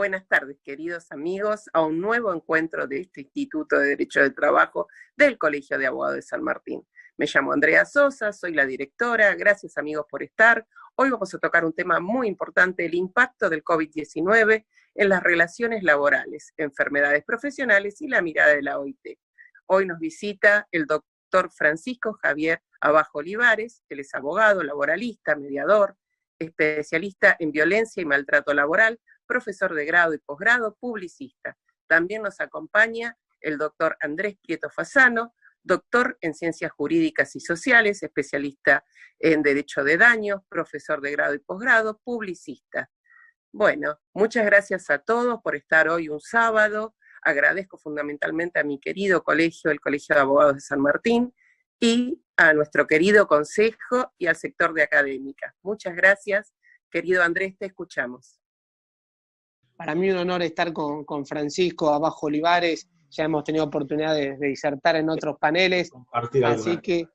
buenas tardes, queridos amigos, a un nuevo encuentro de este Instituto de Derecho del Trabajo del Colegio de Abogados de San Martín. Me llamo Andrea Sosa, soy la directora, gracias amigos por estar. Hoy vamos a tocar un tema muy importante, el impacto del COVID-19 en las relaciones laborales, enfermedades profesionales y la mirada de la OIT. Hoy nos visita el doctor Francisco Javier Abajo Olivares, él es abogado, laboralista, mediador, especialista en violencia y maltrato laboral, profesor de grado y posgrado, publicista. También nos acompaña el doctor Andrés Prieto Fasano, doctor en Ciencias Jurídicas y Sociales, especialista en Derecho de Daños, profesor de grado y posgrado, publicista. Bueno, muchas gracias a todos por estar hoy un sábado. Agradezco fundamentalmente a mi querido colegio, el Colegio de Abogados de San Martín, y a nuestro querido consejo y al sector de académica. Muchas gracias. Querido Andrés, te escuchamos. Para mí un honor estar con Francisco Abajo Olivares. Ya hemos tenido oportunidad de disertar en otros paneles, así que,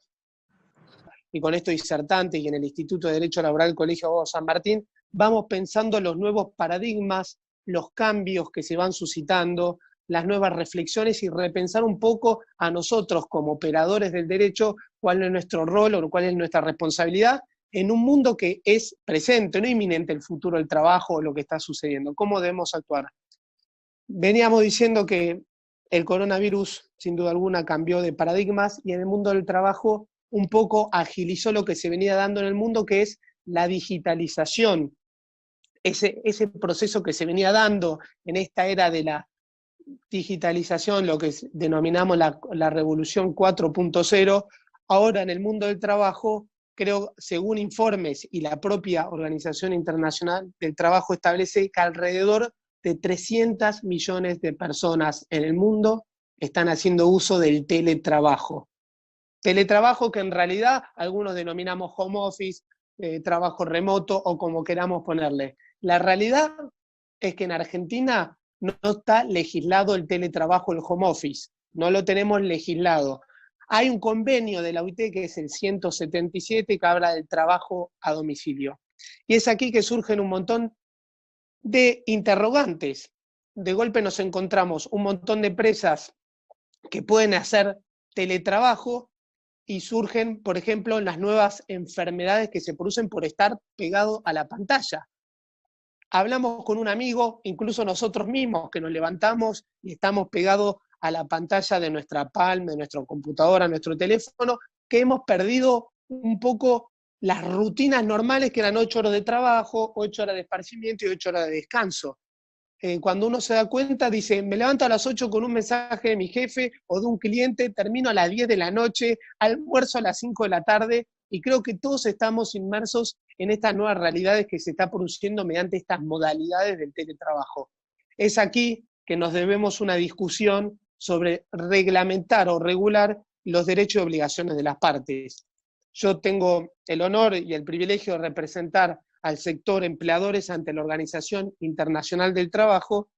y con esto disertante y en el Instituto de Derecho Laboral del Colegio de Abogados de San Martín, vamos pensando los nuevos paradigmas, los cambios que se van suscitando, las nuevas reflexiones y repensar un poco a nosotros como operadores del derecho, cuál es nuestro rol o cuál es nuestra responsabilidad en un mundo que es presente, no inminente el futuro del trabajo o lo que está sucediendo. ¿Cómo debemos actuar? Veníamos diciendo que el coronavirus, sin duda alguna, cambió de paradigmas y en el mundo del trabajo un poco agilizó lo que se venía dando en el mundo, que es la digitalización. Ese proceso que se venía dando en esta era de la digitalización, lo que denominamos la revolución 4.0, ahora en el mundo del trabajo, creo, según informes y la propia Organización Internacional del Trabajo establece que alrededor de 300 millones de personas en el mundo están haciendo uso del teletrabajo. Teletrabajo que en realidad algunos denominamos home office, trabajo remoto o como queramos ponerle. La realidad es que en Argentina no está legislado el teletrabajo, el home office, no lo tenemos legislado. Hay un convenio de la OIT que es el 177 que habla del trabajo a domicilio. Y es aquí que surgen un montón de interrogantes. De golpe nos encontramos un montón de empresas que pueden hacer teletrabajo y surgen, por ejemplo, las nuevas enfermedades que se producen por estar pegado a la pantalla. Hablamos con un amigo, incluso nosotros mismos, que nos levantamos y estamos pegados a la pantalla de nuestra Palm, de nuestra computadora, nuestro teléfono, que hemos perdido un poco las rutinas normales que eran 8 horas de trabajo, 8 horas de esparcimiento y 8 horas de descanso. Cuando uno se da cuenta, dice, me levanto a las 8 con un mensaje de mi jefe o de un cliente, termino a las 10 de la noche, almuerzo a las 5 de la tarde, y creo que todos estamos inmersos en estas nuevas realidades que se está produciendo mediante estas modalidades del teletrabajo. Es aquí que nos debemos una discusión sobre reglamentar o regular los derechos y obligaciones de las partes. Yo tengo el honor y el privilegio de representar al sector empleadores ante la Organización Internacional del Trabajo,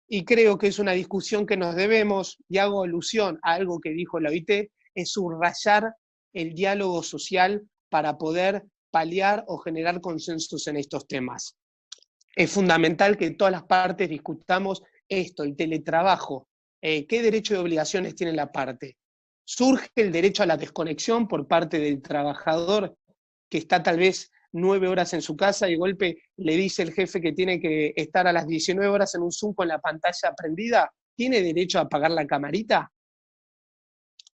y creo que es una discusión que nos debemos, y hago alusión a algo que dijo la OIT, es subrayar el diálogo social para poder paliar o generar consensos en estos temas. Es fundamental que todas las partes discutamos esto, el teletrabajo, qué derechos y obligaciones tiene la parte. Surge el derecho a la desconexión por parte del trabajador que está tal vez 9 horas en su casa y de golpe le dice el jefe que tiene que estar a las 19 horas en un Zoom con la pantalla prendida. ¿Tiene derecho a apagar la camarita?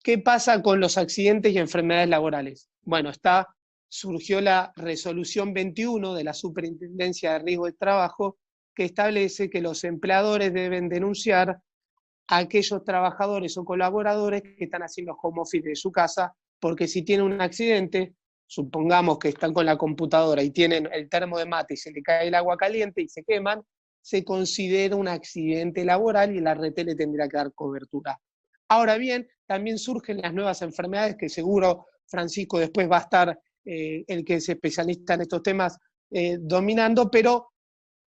¿Qué pasa con los accidentes y enfermedades laborales? Bueno, surgió la resolución 21 de la Superintendencia de Riesgo de Trabajo que establece que los empleadores deben denunciar a aquellos trabajadores o colaboradores que están haciendo home office de su casa, porque si tienen un accidente, supongamos que están con la computadora y tienen el termo de mate y se le cae el agua caliente y se queman, se considera un accidente laboral y la RT le tendrá que dar cobertura. Ahora bien, también surgen las nuevas enfermedades que seguro Francisco después va a estar, el que es especialista en estos temas, dominando, pero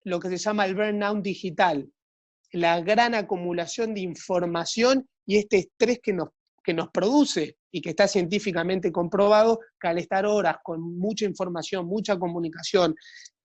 lo que se llama el burnout digital, la gran acumulación de información y este estrés que nos produce y que está científicamente comprobado que al estar horas con mucha información, mucha comunicación,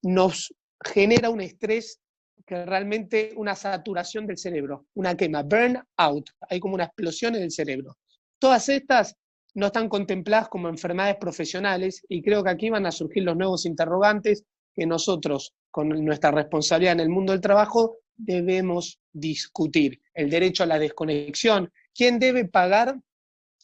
nos genera un estrés que realmente una saturación del cerebro, una quema, burn out, hay como una explosión en el cerebro. Todas estas no están contempladas como enfermedades profesionales y creo que aquí van a surgir los nuevos interrogantes que nosotros, con nuestra responsabilidad en el mundo del trabajo, debemos discutir. El derecho a la desconexión, ¿quién debe pagar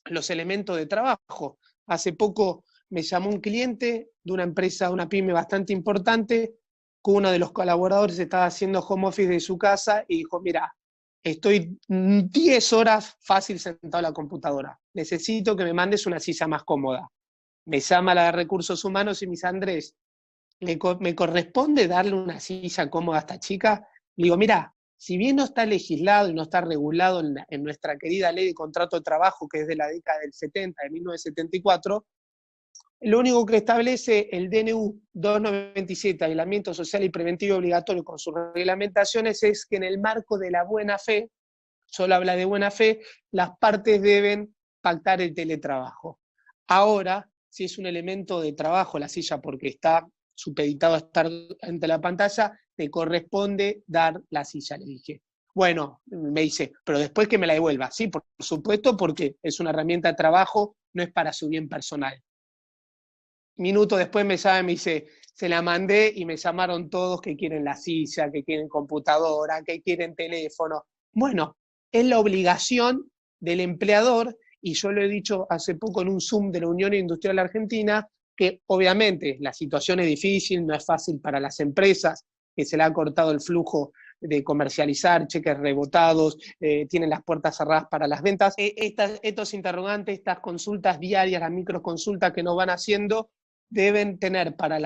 los elementos de trabajo? Hace poco me llamó un cliente de una empresa, una pyme bastante importante, que uno de los colaboradores estaba haciendo home office de su casa y dijo, mira, estoy 10 horas fácil sentado en la computadora, necesito que me mandes una silla más cómoda. Me llama la de Recursos Humanos y me dice, Andrés, ¿me corresponde darle una silla cómoda a esta chica? Le digo, mira, si bien no está legislado y no está regulado en nuestra querida ley de contrato de trabajo, que es de la década del 70, de 1974, lo único que establece el DNU 297, Aislamiento Social y Preventivo Obligatorio, con sus reglamentaciones, es que en el marco de la buena fe, solo habla de buena fe, las partes deben pactar el teletrabajo. Ahora, si es un elemento de trabajo la silla porque está supeditado a estar ante la pantalla, te corresponde dar la silla, le dije. Bueno, me dice, pero después que me la devuelva. Sí, por supuesto, porque es una herramienta de trabajo, no es para su bien personal. Minutos después me llama y me dice, se la mandé y me llamaron todos que quieren la silla, que quieren computadora, que quieren teléfono. Bueno, es la obligación del empleador, y yo lo he dicho hace poco en un Zoom de la Unión Industrial Argentina, que obviamente la situación es difícil, no es fácil para las empresas, que se le ha cortado el flujo de comercializar, cheques rebotados, tienen las puertas cerradas para las ventas. Estos interrogantes, estas consultas diarias, las microconsultas que nos van haciendo, deben tener para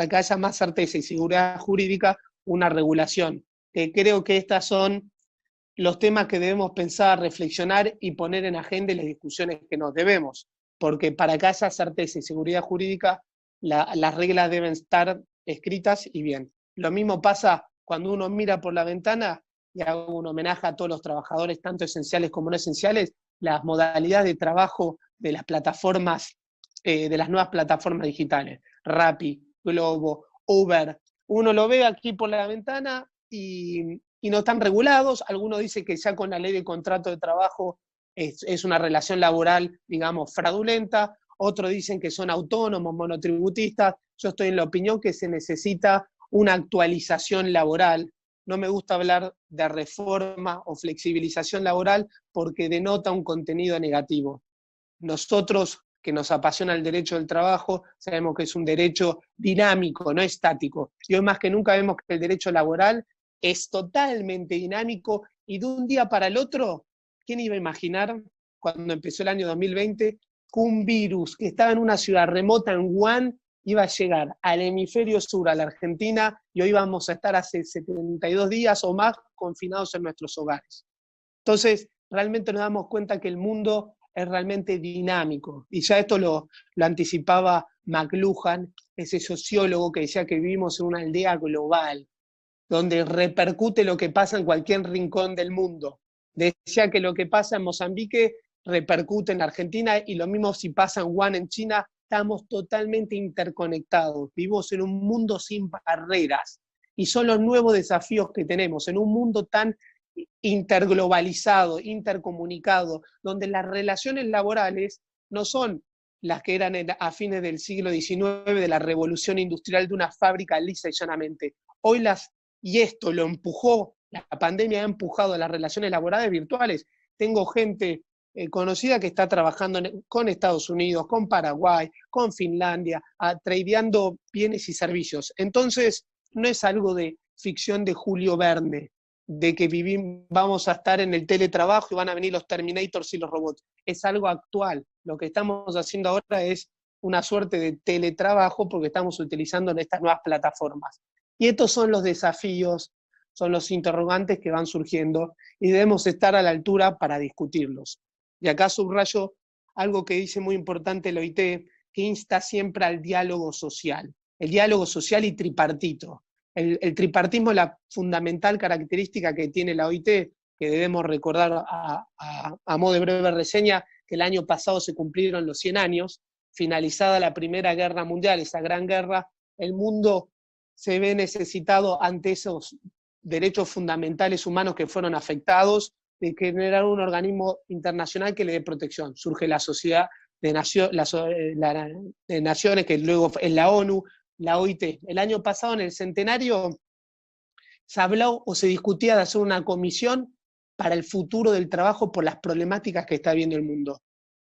que haya más certeza y seguridad jurídica una regulación. Creo que estos son los temas que debemos pensar, reflexionar y poner en agenda y las discusiones que nos debemos, porque para que haya certeza y seguridad jurídica, las reglas deben estar escritas y bien. Lo mismo pasa cuando uno mira por la ventana, y hago un homenaje a todos los trabajadores, tanto esenciales como no esenciales, las modalidades de trabajo de las plataformas, de las nuevas plataformas digitales, Rappi, Globo, Uber. Uno lo ve aquí por la ventana y no están regulados. Algunos dicen que ya con la ley de contrato de trabajo es una relación laboral, digamos, fraudulenta. Otros dicen que son autónomos, monotributistas. Yo estoy en la opinión que se necesita una actualización laboral. No me gusta hablar de reforma o flexibilización laboral porque denota un contenido negativo. Nosotros, que nos apasiona el derecho del trabajo, sabemos que es un derecho dinámico, no estático. Y hoy más que nunca vemos que el derecho laboral es totalmente dinámico y de un día para el otro, ¿quién iba a imaginar cuando empezó el año 2020 que un virus que estaba en una ciudad remota en Wuhan iba a llegar al hemisferio sur, a la Argentina, y hoy vamos a estar hace 72 días o más confinados en nuestros hogares? Entonces, realmente nos damos cuenta que el mundo es realmente dinámico, y ya esto lo anticipaba McLuhan, ese sociólogo que decía que vivimos en una aldea global, donde repercute lo que pasa en cualquier rincón del mundo. Decía que lo que pasa en Mozambique repercute en Argentina, y lo mismo si pasa en Wuhan, en China. Estamos totalmente interconectados, vivimos en un mundo sin barreras, y son los nuevos desafíos que tenemos, en un mundo tan interglobalizado, intercomunicado, donde las relaciones laborales no son las que eran a fines del siglo XIX, de la revolución industrial de una fábrica lisa y llanamente. Hoy y esto lo empujó, la pandemia ha empujado a las relaciones laborales virtuales. Tengo gente conocida que está trabajando con Estados Unidos, con Paraguay, con Finlandia, tradeando bienes y servicios. Entonces, no es algo de ficción de Julio Verne, de que vamos a estar en el teletrabajo y van a venir los Terminators y los robots. Es algo actual. Lo que estamos haciendo ahora es una suerte de teletrabajo porque estamos utilizando en estas nuevas plataformas. Y estos son los desafíos, son los interrogantes que van surgiendo y debemos estar a la altura para discutirlos. Y acá subrayo algo que dice muy importante la OIT, que insta siempre al diálogo social. El diálogo social y tripartito. El tripartismo es la fundamental característica que tiene la OIT, que debemos recordar a modo de breve reseña, que el año pasado se cumplieron los 100 años, finalizada la Primera Guerra Mundial, esa gran guerra, el mundo se ve necesitado ante esos derechos fundamentales humanos que fueron afectados, de generar un organismo internacional que le dé protección. Surge la Sociedad de Naciones, que luego es la ONU, la OIT. El año pasado, en el centenario, se habló o se discutía de hacer una comisión para el futuro del trabajo por las problemáticas que está viendo el mundo.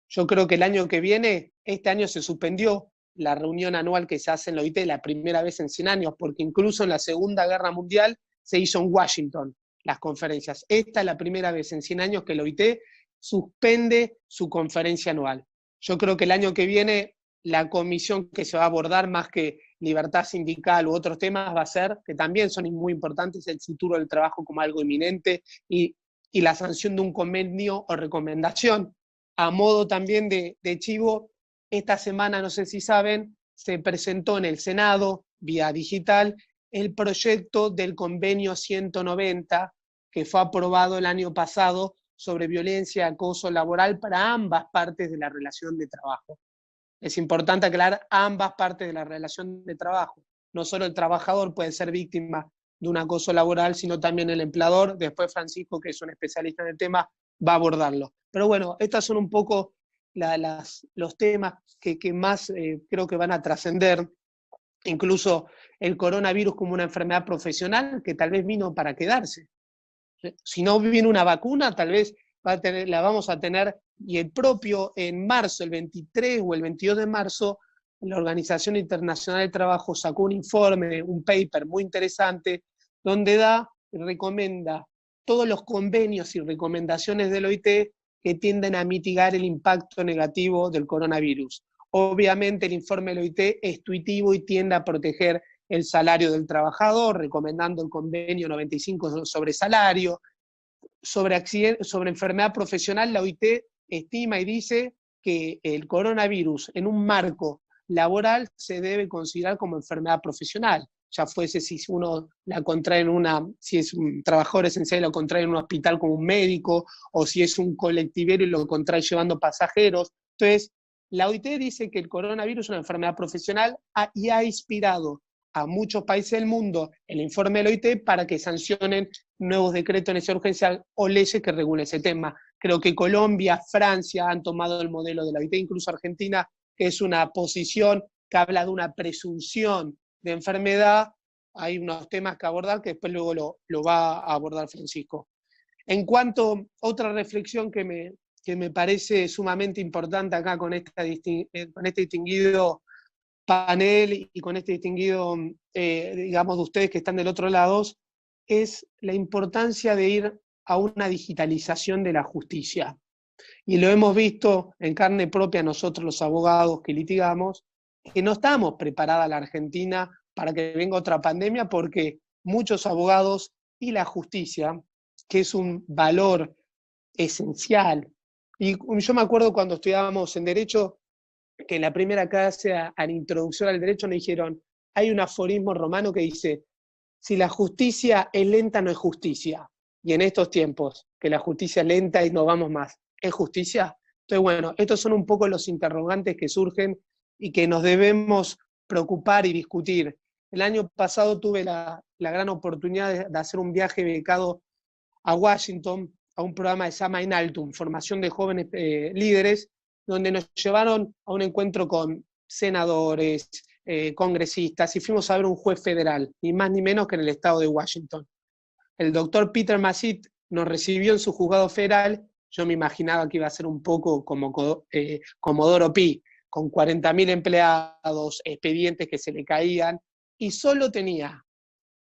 Yo creo que el año que viene, este año se suspendió la reunión anual que se hace en la OIT, la primera vez en 100 años, porque incluso en la Segunda Guerra Mundial se hizo en Washington las conferencias. Esta es la primera vez en 100 años que la OIT suspende su conferencia anual. Yo creo que el año que viene la comisión que se va a abordar, más que libertad sindical u otros temas, va a ser, que también son muy importantes, el futuro del trabajo como algo inminente y la sanción de un convenio o recomendación. A modo también de chivo, esta semana, no sé si saben, se presentó en el Senado, vía digital, el proyecto del convenio 190, que fue aprobado el año pasado, sobre violencia y acoso laboral para ambas partes de la relación de trabajo. Es importante aclarar ambas partes de la relación de trabajo. No solo el trabajador puede ser víctima de un acoso laboral, sino también el empleador. Después Francisco, que es un especialista en el tema, va a abordarlo. Pero bueno, estos son un poco los temas que más creo que van a trascender. Incluso el coronavirus como una enfermedad profesional que tal vez vino para quedarse. Si no viene una vacuna, tal vez la vamos a tener, y el propio en marzo, el 23 o el 22 de marzo, la Organización Internacional del Trabajo sacó un informe, un paper muy interesante, donde recomienda todos los convenios y recomendaciones del OIT que tienden a mitigar el impacto negativo del coronavirus. Obviamente el informe del OIT es intuitivo y tiende a proteger el salario del trabajador, recomendando el convenio 95 sobre salario. Sobre enfermedad profesional, la OIT estima y dice que el coronavirus en un marco laboral se debe considerar como enfermedad profesional, ya fuese si uno la contrae si es un trabajador esencial y lo contrae en un hospital como un médico, o si es un colectivero y lo contrae llevando pasajeros. Entonces, la OIT dice que el coronavirus es una enfermedad profesional y ha inspirado a muchos países del mundo el informe de la OIT para que sancionen nuevos decretos de necesidad urgencial o leyes que regulen ese tema. Creo que Colombia, Francia han tomado el modelo de la OIT, incluso Argentina, que es una posición que habla de una presunción de enfermedad. Hay unos temas que abordar que después luego lo va a abordar Francisco. En cuanto a otra reflexión que me parece sumamente importante acá con este distinguido panel y con este distinguido, digamos, de ustedes que están del otro lado, es la importancia de ir a una digitalización de la justicia. Y lo hemos visto en carne propia nosotros los abogados que litigamos, que no estamos preparadas la Argentina para que venga otra pandemia, porque muchos abogados y la justicia, que es un valor esencial. Y yo me acuerdo cuando estudiábamos en Derecho, que en la primera clase a la introducción al derecho nos dijeron, hay un aforismo romano que dice, si la justicia es lenta no es justicia. Y en estos tiempos, que la justicia es lenta y no vamos más, ¿es justicia? Entonces, bueno, estos son un poco los interrogantes que surgen y que nos debemos preocupar y discutir. El año pasado tuve la gran oportunidad de hacer un viaje becado a Washington, a un programa que se llama Inaltum, formación de jóvenes líderes, donde nos llevaron a un encuentro con senadores, congresistas, y fuimos a ver un juez federal, ni más ni menos que en el estado de Washington. El doctor Peter Masit nos recibió en su juzgado federal. Yo me imaginaba que iba a ser un poco como Comodoro Pi, con 40.000 empleados, expedientes que se le caían, y solo tenía,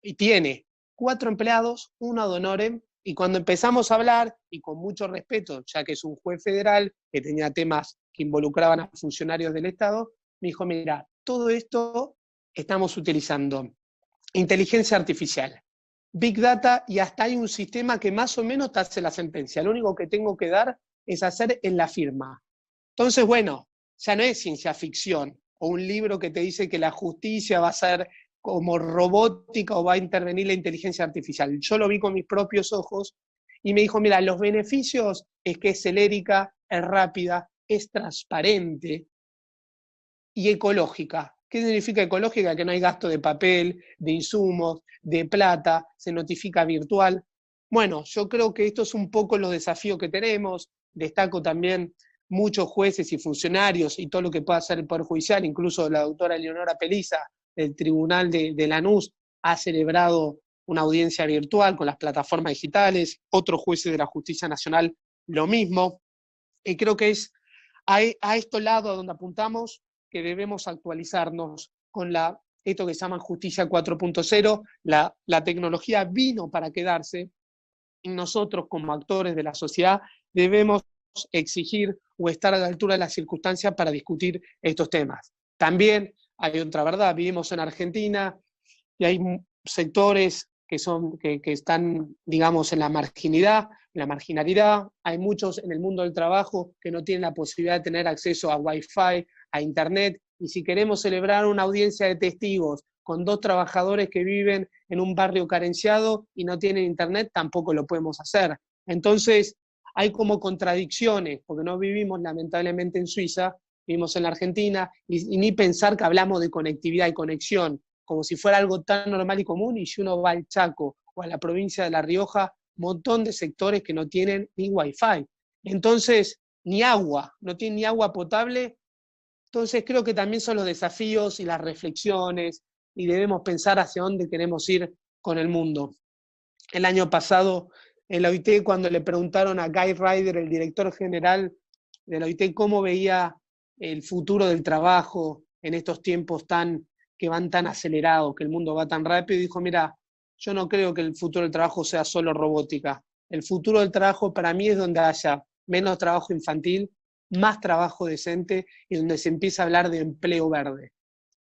y tiene, 4 empleados, 1 ad honorem. Y cuando empezamos a hablar, y con mucho respeto, ya que es un juez federal que tenía temas que involucraban a funcionarios del Estado, me dijo, mira, todo esto estamos utilizando inteligencia artificial, Big Data, y hasta hay un sistema que más o menos te hace la sentencia. Lo único que tengo que dar es hacer en la firma. Entonces, bueno, ya no es ciencia ficción, o un libro que te dice que la justicia va a ser como robótica o va a intervenir la inteligencia artificial. Yo lo vi con mis propios ojos y me dijo, mira, los beneficios es que es celérica, es rápida, es transparente y ecológica, ¿Qué significa ecológica? Que no hay gasto de papel, de insumos, de plata, se notifica virtual. Bueno, yo creo que esto es un poco los desafíos que tenemos. Destaco también muchos jueces y funcionarios y todo lo que pueda hacer el Poder Judicial, incluso la doctora Leonora Peliza del Tribunal de Lanús ha celebrado una audiencia virtual con las plataformas digitales, otros jueces de la Justicia Nacional lo mismo, y creo que es a estos lados donde apuntamos que debemos actualizarnos con esto que se llama Justicia 4.0, la tecnología vino para quedarse, y nosotros como actores de la sociedad debemos exigir o estar a la altura de las circunstancias para discutir estos temas. También hay otra verdad, vivimos en Argentina y hay sectores que están, digamos, en la marginalidad, hay muchos en el mundo del trabajo que no tienen la posibilidad de tener acceso a Wi-Fi, a Internet, y si queremos celebrar una audiencia de testigos con 2 trabajadores que viven en un barrio carenciado y no tienen Internet, tampoco lo podemos hacer. Entonces, hay como contradicciones, porque no vivimos lamentablemente en Suiza, vivimos en la Argentina, y ni pensar que hablamos de conectividad y conexión, como si fuera algo tan normal y común, y si uno va al Chaco o a la provincia de La Rioja, montón de sectores que no tienen ni Wi-Fi. Entonces, ni agua, no tienen ni agua potable. Entonces creo que también son los desafíos y las reflexiones, y debemos pensar hacia dónde queremos ir con el mundo. El año pasado, en la OIT, cuando le preguntaron a Guy Ryder, el director general de la OIT, cómo veía el futuro del trabajo en estos tiempos que van tan acelerados, que el mundo va tan rápido, y dijo, mira, yo no creo que el futuro del trabajo sea solo robótica. El futuro del trabajo para mí es donde haya menos trabajo infantil, más trabajo decente y donde se empieza a hablar de empleo verde.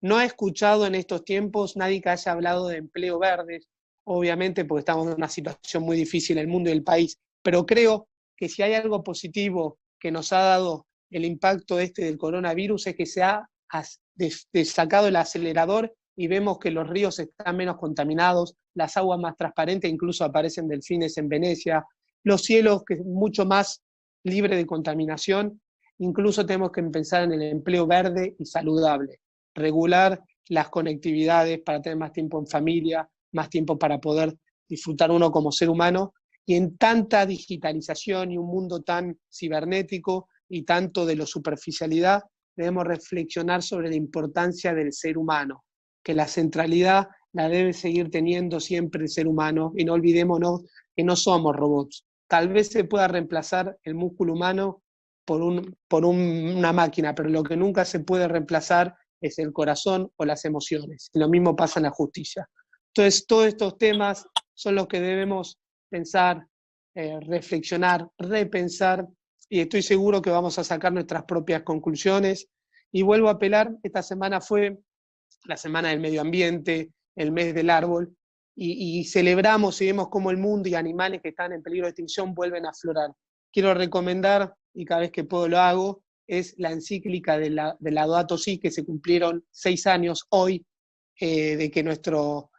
No he escuchado en estos tiempos nadie que haya hablado de empleo verde, obviamente porque estamos en una situación muy difícil en el mundo y el país, pero creo que si hay algo positivo que nos ha dado el impacto del coronavirus es que se ha sacado el acelerador y vemos que los ríos están menos contaminados, las aguas más transparentes, incluso aparecen delfines en Venecia, los cielos que mucho más libres de contaminación. Incluso tenemos que pensar en el empleo verde y saludable, regular las conectividades para tener más tiempo en familia, más tiempo para poder disfrutar uno como ser humano, y en tanta digitalización y un mundo tan cibernético y tanto de la superficialidad, debemos reflexionar sobre la importancia del ser humano, que la centralidad la debe seguir teniendo siempre el ser humano, y no olvidémonos que no somos robots. Tal vez se pueda reemplazar el músculo humano por una máquina, pero lo que nunca se puede reemplazar es el corazón o las emociones. Y lo mismo pasa en la justicia. Entonces, todos estos temas son los que debemos pensar, reflexionar, repensar, y estoy seguro que vamos a sacar nuestras propias conclusiones. Y vuelvo a apelar, esta semana fue la Semana del Medio Ambiente, el mes del árbol, y celebramos y vemos cómo el mundo y animales que están en peligro de extinción vuelven a aflorar. Quiero recomendar, y cada vez que puedo lo hago, es la encíclica de la Laudato Si, que se cumplieron 6 años hoy, de que nuestro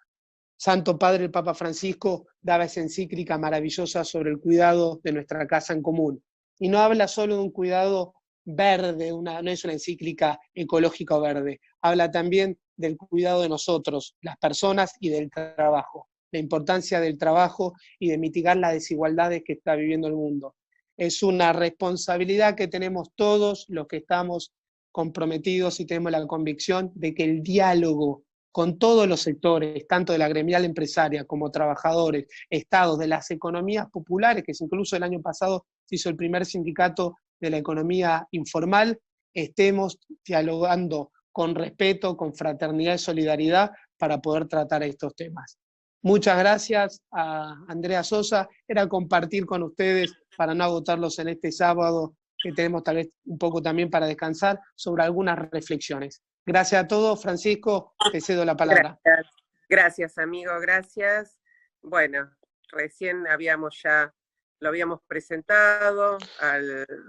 Santo Padre, el Papa Francisco, daba esa encíclica maravillosa sobre el cuidado de nuestra casa en común. Y no habla solo de un cuidado verde, no es una encíclica ecológica o verde, habla también del cuidado de nosotros, las personas, y del trabajo, la importancia del trabajo y de mitigar las desigualdades que está viviendo el mundo. Es una responsabilidad que tenemos todos los que estamos comprometidos y tenemos la convicción de que el diálogo con todos los sectores, tanto de la gremial empresaria como trabajadores, estados, de las economías populares, que incluso el año pasado se hizo el primer sindicato de la economía informal, estemos dialogando con respeto, con fraternidad y solidaridad para poder tratar estos temas. Muchas gracias a Andrea Sosa, era compartir con ustedes para no agotarlos en este sábado, que tenemos tal vez un poco también para descansar, sobre algunas reflexiones. Gracias a todos. Francisco, te cedo la palabra. Gracias, amigo, gracias. Bueno, recién lo habíamos presentado,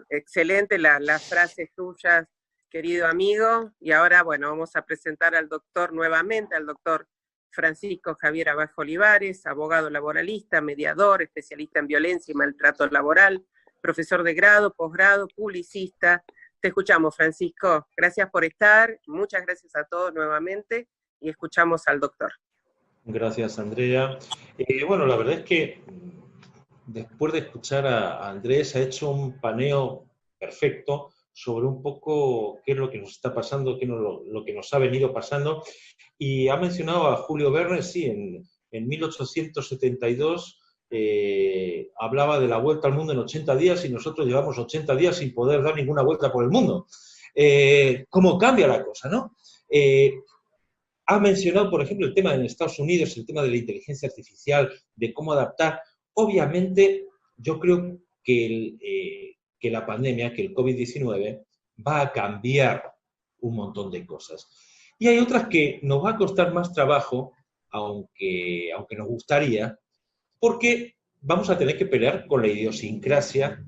excelente las frases tuyas, querido amigo, y ahora, bueno, vamos a presentar al doctor nuevamente, al doctor Francisco Javier Abajo Olivares, abogado laboralista, mediador, especialista en violencia y maltrato laboral, profesor de grado, posgrado, publicista, Te escuchamos, Francisco. Gracias por estar. Muchas gracias a todos nuevamente y escuchamos al doctor. Gracias, Andrea. Bueno, la verdad es que después de escuchar a Andrés ha hecho un paneo perfecto sobre un poco qué es lo que nos está pasando, qué es lo que nos ha venido pasando. Y ha mencionado a Julio Verne, sí, en 1872 hablaba de la vuelta al mundo en 80 días y nosotros llevamos 80 días sin poder dar ninguna vuelta por el mundo. ¿Cómo cambia la cosa, no? Ha mencionado, por ejemplo, el tema en Estados Unidos, el tema de la inteligencia artificial, de cómo adaptar. Obviamente, yo creo que la pandemia, que el COVID-19, va a cambiar un montón de cosas. Y hay otras que nos va a costar más trabajo, aunque nos gustaría, porque vamos a tener que pelear con la idiosincrasia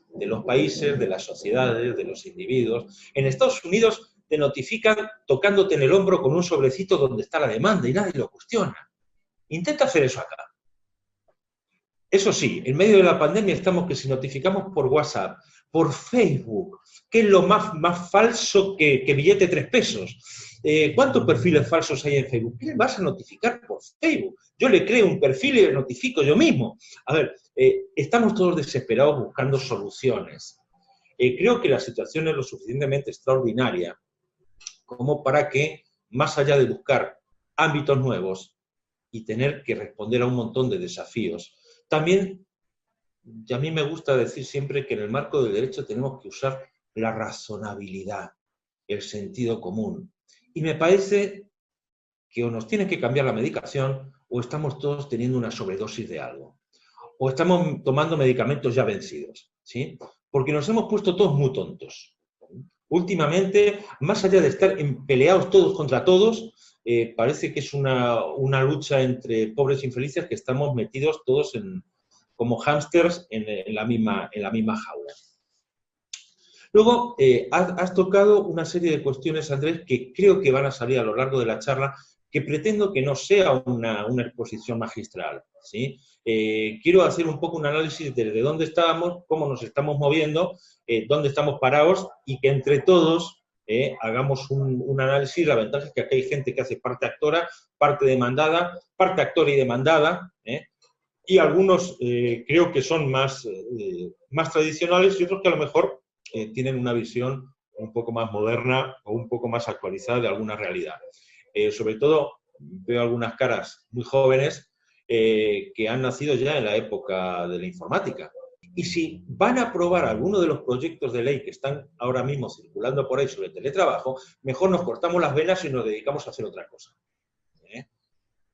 de los países, de las sociedades, de los individuos. En Estados Unidos te notifican tocándote en el hombro con un sobrecito donde está la demanda y nadie lo cuestiona. Intenta hacer eso acá. Eso sí, en medio de la pandemia estamos que si notificamos por WhatsApp, por Facebook, que es lo más falso que billete 3 pesos. ¿Cuántos perfiles falsos hay en Facebook? ¿Qué le vas a notificar por Facebook? Yo le creo un perfil y le notifico yo mismo. A ver, estamos todos desesperados buscando soluciones. Creo que la situación es lo suficientemente extraordinaria como para que, más allá de buscar ámbitos nuevos y tener que responder a un montón de desafíos, también, y a mí me gusta decir siempre que en el marco del derecho tenemos que usar la razonabilidad, el sentido común. Y me parece que o nos tienen que cambiar la medicación o estamos todos teniendo una sobredosis de algo. O estamos tomando medicamentos ya vencidos, ¿sí? Porque nos hemos puesto todos muy tontos. Últimamente, más allá de estar peleados todos contra todos, parece que es una lucha entre pobres infelices que estamos metidos todos como hámsters en la misma jaula. Luego, has tocado una serie de cuestiones, Andrés, que creo que van a salir a lo largo de la charla, que pretendo que no sea una exposición magistral, ¿sí? Quiero hacer un poco un análisis de dónde estábamos, cómo nos estamos moviendo, dónde estamos parados y que entre todos hagamos un análisis. La ventaja es que aquí hay gente que hace parte actora, parte demandada, parte actora y demandada, y algunos creo que son más tradicionales y otros que a lo mejor tienen una visión un poco más moderna o un poco más actualizada de alguna realidad. Sobre todo, veo algunas caras muy jóvenes que han nacido ya en la época de la informática. Y si van a aprobar alguno de los proyectos de ley que están ahora mismo circulando por ahí sobre teletrabajo, mejor nos cortamos las venas y nos dedicamos a hacer otra cosa.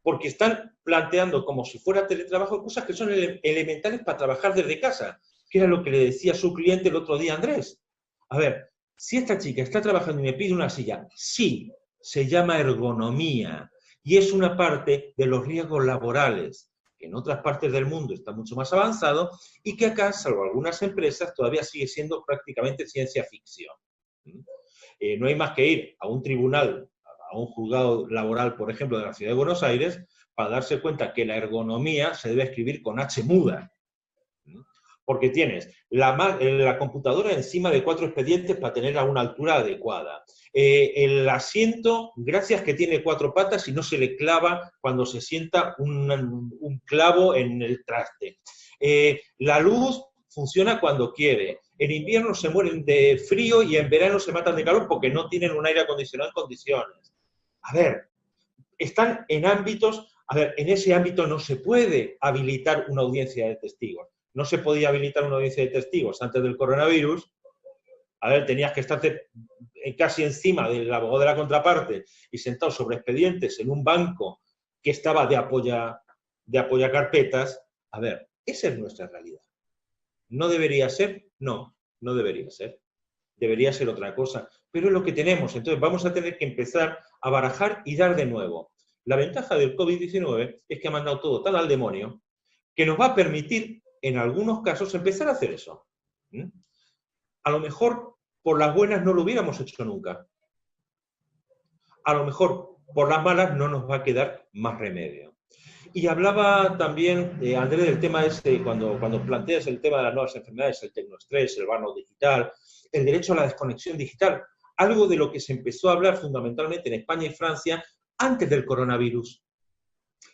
Porque están planteando como si fuera teletrabajo cosas que son elementales para trabajar desde casa, que era lo que le decía su cliente el otro día a Andrés. A ver, si esta chica está trabajando y me pide una silla, sí, se llama ergonomía y es una parte de los riesgos laborales, que en otras partes del mundo está mucho más avanzado y que acá, salvo algunas empresas, todavía sigue siendo prácticamente ciencia ficción. No hay más que ir a un tribunal, a un juzgado laboral, por ejemplo, de la ciudad de Buenos Aires, para darse cuenta que la ergonomía se debe escribir con H muda. Porque tienes la computadora encima de 4 expedientes para tener a una altura adecuada. El asiento, gracias que tiene 4 patas y no se le clava cuando se sienta un clavo en el traste. La luz funciona cuando quiere. En invierno se mueren de frío y en verano se matan de calor porque no tienen un aire acondicionado en condiciones. A ver, están en ámbitos... A ver, en ese ámbito no se puede habilitar una audiencia de testigos. No se podía habilitar una audiencia de testigos antes del coronavirus. A ver, tenías que estarte casi encima del abogado de la contraparte y sentado sobre expedientes en un banco que estaba de apoya carpetas. A ver, esa es nuestra realidad. ¿No debería ser? No, no debería ser. Debería ser otra cosa. Pero es lo que tenemos. Entonces vamos a tener que empezar a barajar y dar de nuevo. La ventaja del COVID-19 es que ha mandado todo tan al demonio que nos va a permitir en algunos casos empezar a hacer eso. A lo mejor por las buenas no lo hubiéramos hecho nunca. A lo mejor por las malas no nos va a quedar más remedio. Y hablaba también, Andrés, del tema ese, cuando planteas el tema de las nuevas enfermedades, el tecnoestrés, el burnout digital, el derecho a la desconexión digital, algo de lo que se empezó a hablar fundamentalmente en España y Francia antes del coronavirus.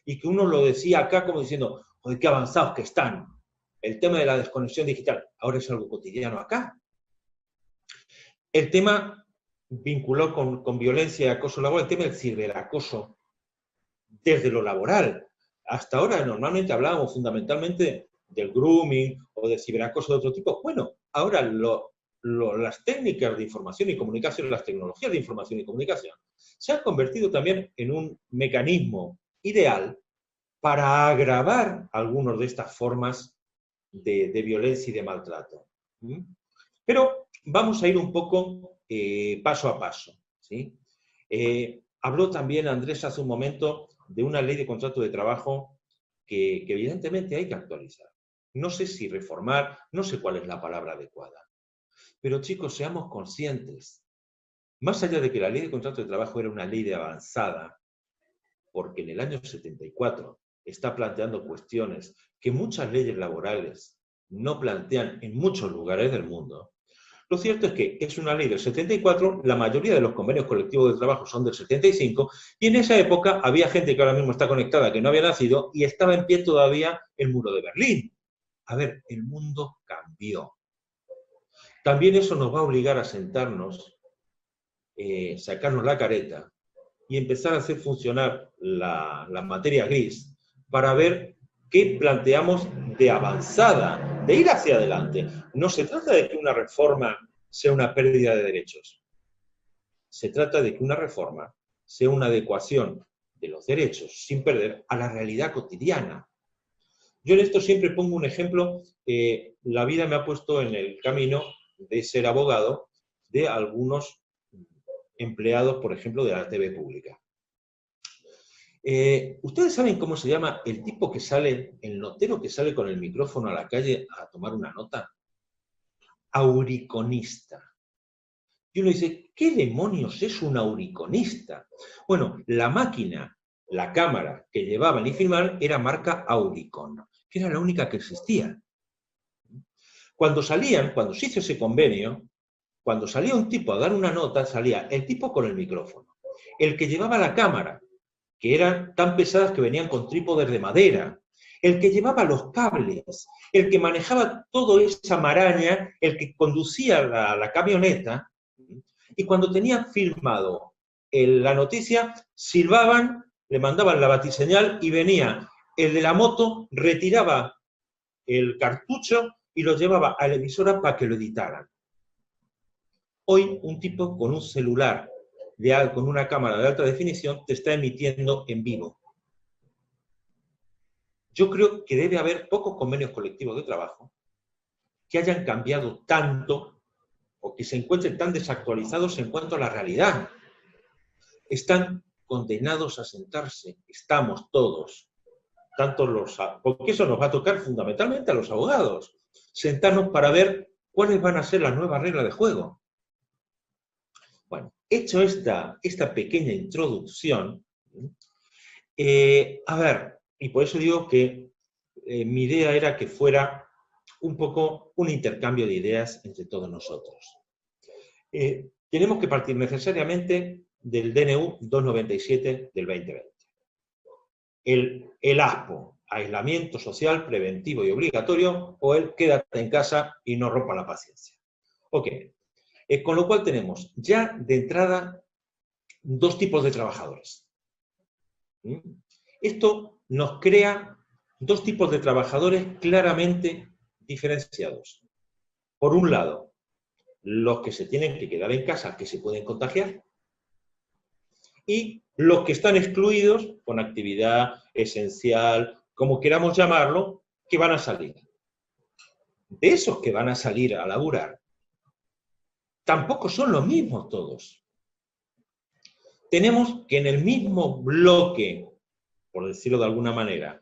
Y que uno lo decía acá como diciendo, ¡joder, qué avanzados que están! El tema de la desconexión digital, ahora es algo cotidiano acá. El tema vinculado con violencia y acoso laboral, el tema del ciberacoso, desde lo laboral. Hasta ahora normalmente hablábamos fundamentalmente del grooming o del ciberacoso de otro tipo. Bueno, ahora las técnicas de información y comunicación, las tecnologías de información y comunicación, se han convertido también en un mecanismo ideal para agravar algunas de estas formas de violencia y de maltrato. Pero vamos a ir un poco paso a paso, ¿sí? Habló también Andrés hace un momento de una ley de contrato de trabajo que evidentemente hay que actualizar. No sé si reformar, no sé cuál es la palabra adecuada. Pero chicos, seamos conscientes. Más allá de que la ley de contrato de trabajo era una ley de avanzada, porque en el año 74 está planteando cuestiones que muchas leyes laborales no plantean en muchos lugares del mundo. Lo cierto es que es una ley del 74, la mayoría de los convenios colectivos de trabajo son del 75, y en esa época había gente que ahora mismo está conectada, que no había nacido, y estaba en pie todavía el muro de Berlín. A ver, el mundo cambió. También eso nos va a obligar a sentarnos, sacarnos la careta, y empezar a hacer funcionar la materia gris para ver qué planteamos de avanzada, de ir hacia adelante. No se trata de que una reforma sea una pérdida de derechos. Se trata de que una reforma sea una adecuación de los derechos, sin perder, a la realidad cotidiana. Yo en esto siempre pongo un ejemplo. La vida me ha puesto en el camino de ser abogado de algunos empleados, por ejemplo, de la TV pública. ¿Ustedes saben cómo se llama el tipo que sale, el notero que sale con el micrófono a la calle a tomar una nota? Auriconista. Y uno dice, ¿qué demonios es un auriconista? Bueno, la máquina, la cámara que llevaban y filmaban era marca Auricon, que era la única que existía. Cuando se hizo ese convenio, cuando salía un tipo a dar una nota, salía el tipo con el micrófono, el que llevaba la cámara, que eran tan pesadas que venían con trípodes de madera, el que llevaba los cables, el que manejaba toda esa maraña, el que conducía la camioneta, y cuando tenían filmado la noticia, silbaban, le mandaban la batiseñal y venía el de la moto, retiraba el cartucho y lo llevaba a la emisora para que lo editaran. Hoy un tipo con un celular, con una cámara de alta definición, te está emitiendo en vivo. Yo creo que debe haber pocos convenios colectivos de trabajo que hayan cambiado tanto o que se encuentren tan desactualizados en cuanto a la realidad. Están condenados a sentarse, estamos todos, porque eso nos va a tocar fundamentalmente a los abogados, sentarnos para ver cuáles van a ser las nuevas reglas de juego. Bueno, hecho esta pequeña introducción, a ver, y por eso digo que mi idea era que fuera un poco un intercambio de ideas entre todos nosotros. Tenemos que partir necesariamente del DNU 297 del 2020. El ASPO, aislamiento social preventivo y obligatorio, o el quédate en casa y no rompa la paciencia. Ok. Con lo cual tenemos ya de entrada dos tipos de trabajadores. Esto nos crea dos tipos de trabajadores claramente diferenciados. Por un lado, los que se tienen que quedar en casa, que se pueden contagiar, y los que están excluidos con actividad esencial, como queramos llamarlo, que van a salir. De esos que van a salir a laburar, tampoco son los mismos todos. Tenemos que en el mismo bloque, por decirlo de alguna manera,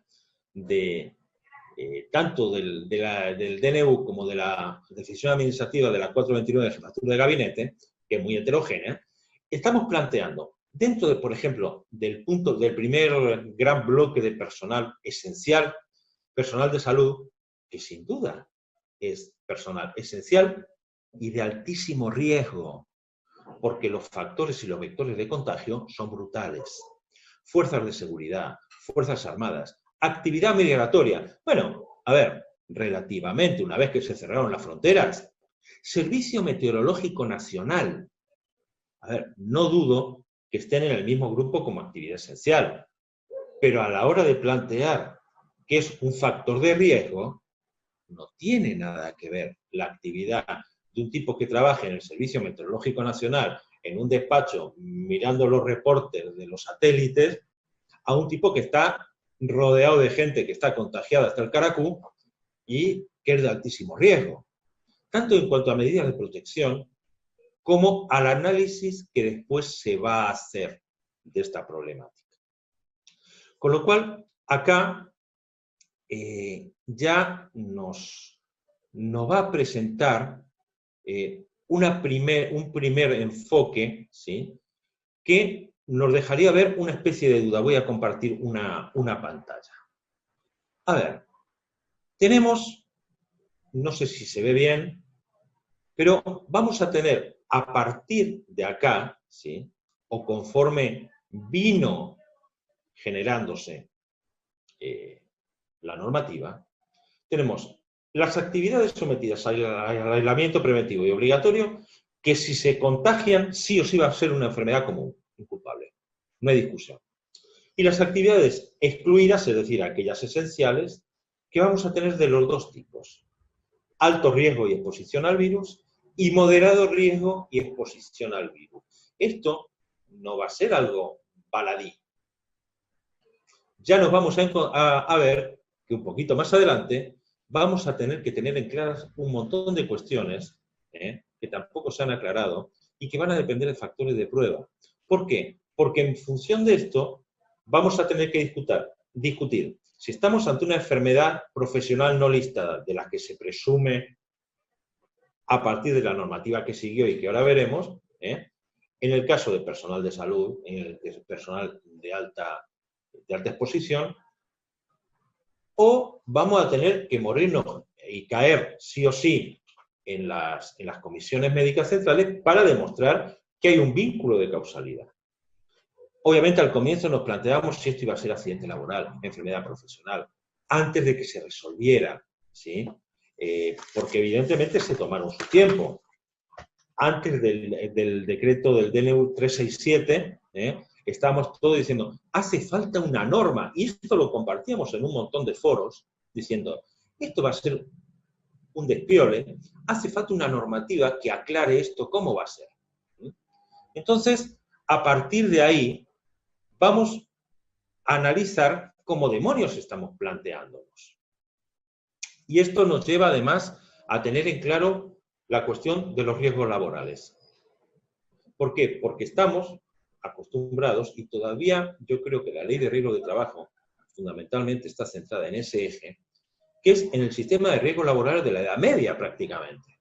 tanto del DNU como de la decisión administrativa de la 429 de jefatura de gabinete, que es muy heterogénea, estamos planteando, dentro de, por ejemplo, del primer gran bloque de personal esencial, personal de salud, que sin duda es personal esencial, y de altísimo riesgo, porque los factores y los vectores de contagio son brutales. Fuerzas de seguridad, fuerzas armadas, actividad migratoria. Bueno, a ver, relativamente, una vez que se cerraron las fronteras, Servicio Meteorológico Nacional. A ver, no dudo que estén en el mismo grupo como actividad esencial, pero a la hora de plantear que es un factor de riesgo, no tiene nada que ver la actividad de un tipo que trabaja en el Servicio Meteorológico Nacional en un despacho mirando los reportes de los satélites a un tipo que está rodeado de gente que está contagiada hasta el caracú y que es de altísimo riesgo, tanto en cuanto a medidas de protección como al análisis que después se va a hacer de esta problemática. Con lo cual, acá ya nos va a presentar un primer enfoque, ¿sí?, que nos dejaría ver una especie de duda. Voy a compartir una pantalla. A ver, tenemos, no sé si se ve bien, pero vamos a tener a partir de acá, ¿sí?, o conforme vino generándose la normativa, tenemos las actividades sometidas al aislamiento preventivo y obligatorio, que si se contagian, sí o sí va a ser una enfermedad común, inculpable. No hay discusión. Y las actividades excluidas, es decir, aquellas esenciales, que vamos a tener de los dos tipos. Alto riesgo y exposición al virus, y moderado riesgo y exposición al virus. Esto no va a ser algo baladí. Ya nos vamos a ver que un poquito más adelante vamos a tener que tener en claras un montón de cuestiones que tampoco se han aclarado y que van a depender de factores de prueba. ¿Por qué? Porque en función de esto vamos a tener que discutir si estamos ante una enfermedad profesional no listada, de la que se presume a partir de la normativa que siguió y que ahora veremos, en el caso de personal de salud, en el personal de alta exposición, o vamos a tener que morirnos y caer sí o sí en las comisiones médicas centrales para demostrar que hay un vínculo de causalidad. Obviamente al comienzo nos planteábamos si esto iba a ser accidente laboral, enfermedad profesional, antes de que se resolviera, ¿sí? Porque evidentemente se tomaron su tiempo. Antes del decreto del DNU 367, estábamos todos diciendo, hace falta una norma, y esto lo compartíamos en un montón de foros, diciendo, esto va a ser un despiole, hace falta una normativa que aclare esto, ¿cómo va a ser? Entonces, a partir de ahí, vamos a analizar cómo demonios estamos planteándonos. Y esto nos lleva además a tener en claro la cuestión de los riesgos laborales. ¿Por qué? Porque estamos acostumbrados, y todavía yo creo que la ley de riesgo de trabajo fundamentalmente está centrada en ese eje, que es en el sistema de riesgos laborales de la Edad Media prácticamente.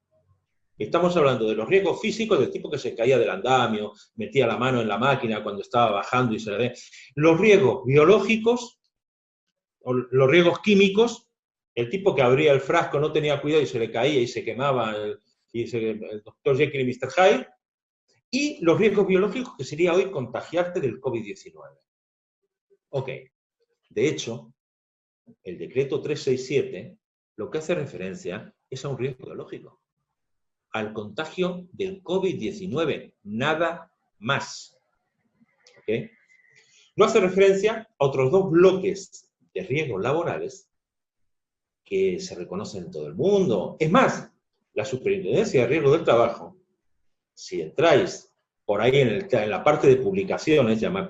Estamos hablando de los riesgos físicos del tipo que se caía del andamio, metía la mano en la máquina cuando estaba bajando y se le ve. Los riesgos biológicos, o los riesgos químicos, el tipo que abría el frasco no tenía cuidado y se le caía y se quemaba el Dr. Jekyll y Mr. Hyde, y los riesgos biológicos, que sería hoy contagiarte del COVID-19. Ok. De hecho, el decreto 367 lo que hace referencia es a un riesgo biológico, al contagio del COVID-19, nada más. ¿Ok? No hace referencia a otros dos bloques de riesgos laborales que se reconocen en todo el mundo. Es más, la Superintendencia de Riesgo del Trabajo, si entráis por ahí en la parte de publicaciones, no me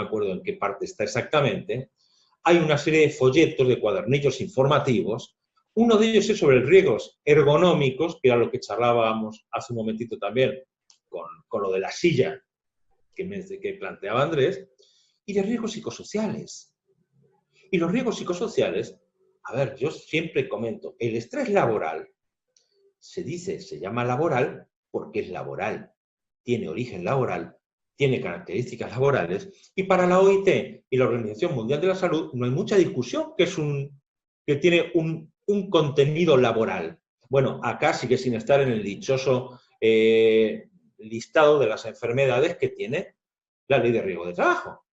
acuerdo en qué parte está exactamente, hay una serie de folletos, de cuadernillos informativos. Uno de ellos es sobre riesgos ergonómicos, que era lo que charlábamos hace un momentito también con lo de la silla que planteaba Andrés, y de riesgos psicosociales. Y los riesgos psicosociales, a ver, yo siempre comento, el estrés laboral, se llama laboral porque es laboral, tiene origen laboral, tiene características laborales, y para la OIT y la Organización Mundial de la Salud no hay mucha discusión que tiene un contenido laboral. Bueno, acá sigue sin estar en el dichoso listado de las enfermedades que tiene la ley de riesgo de trabajo.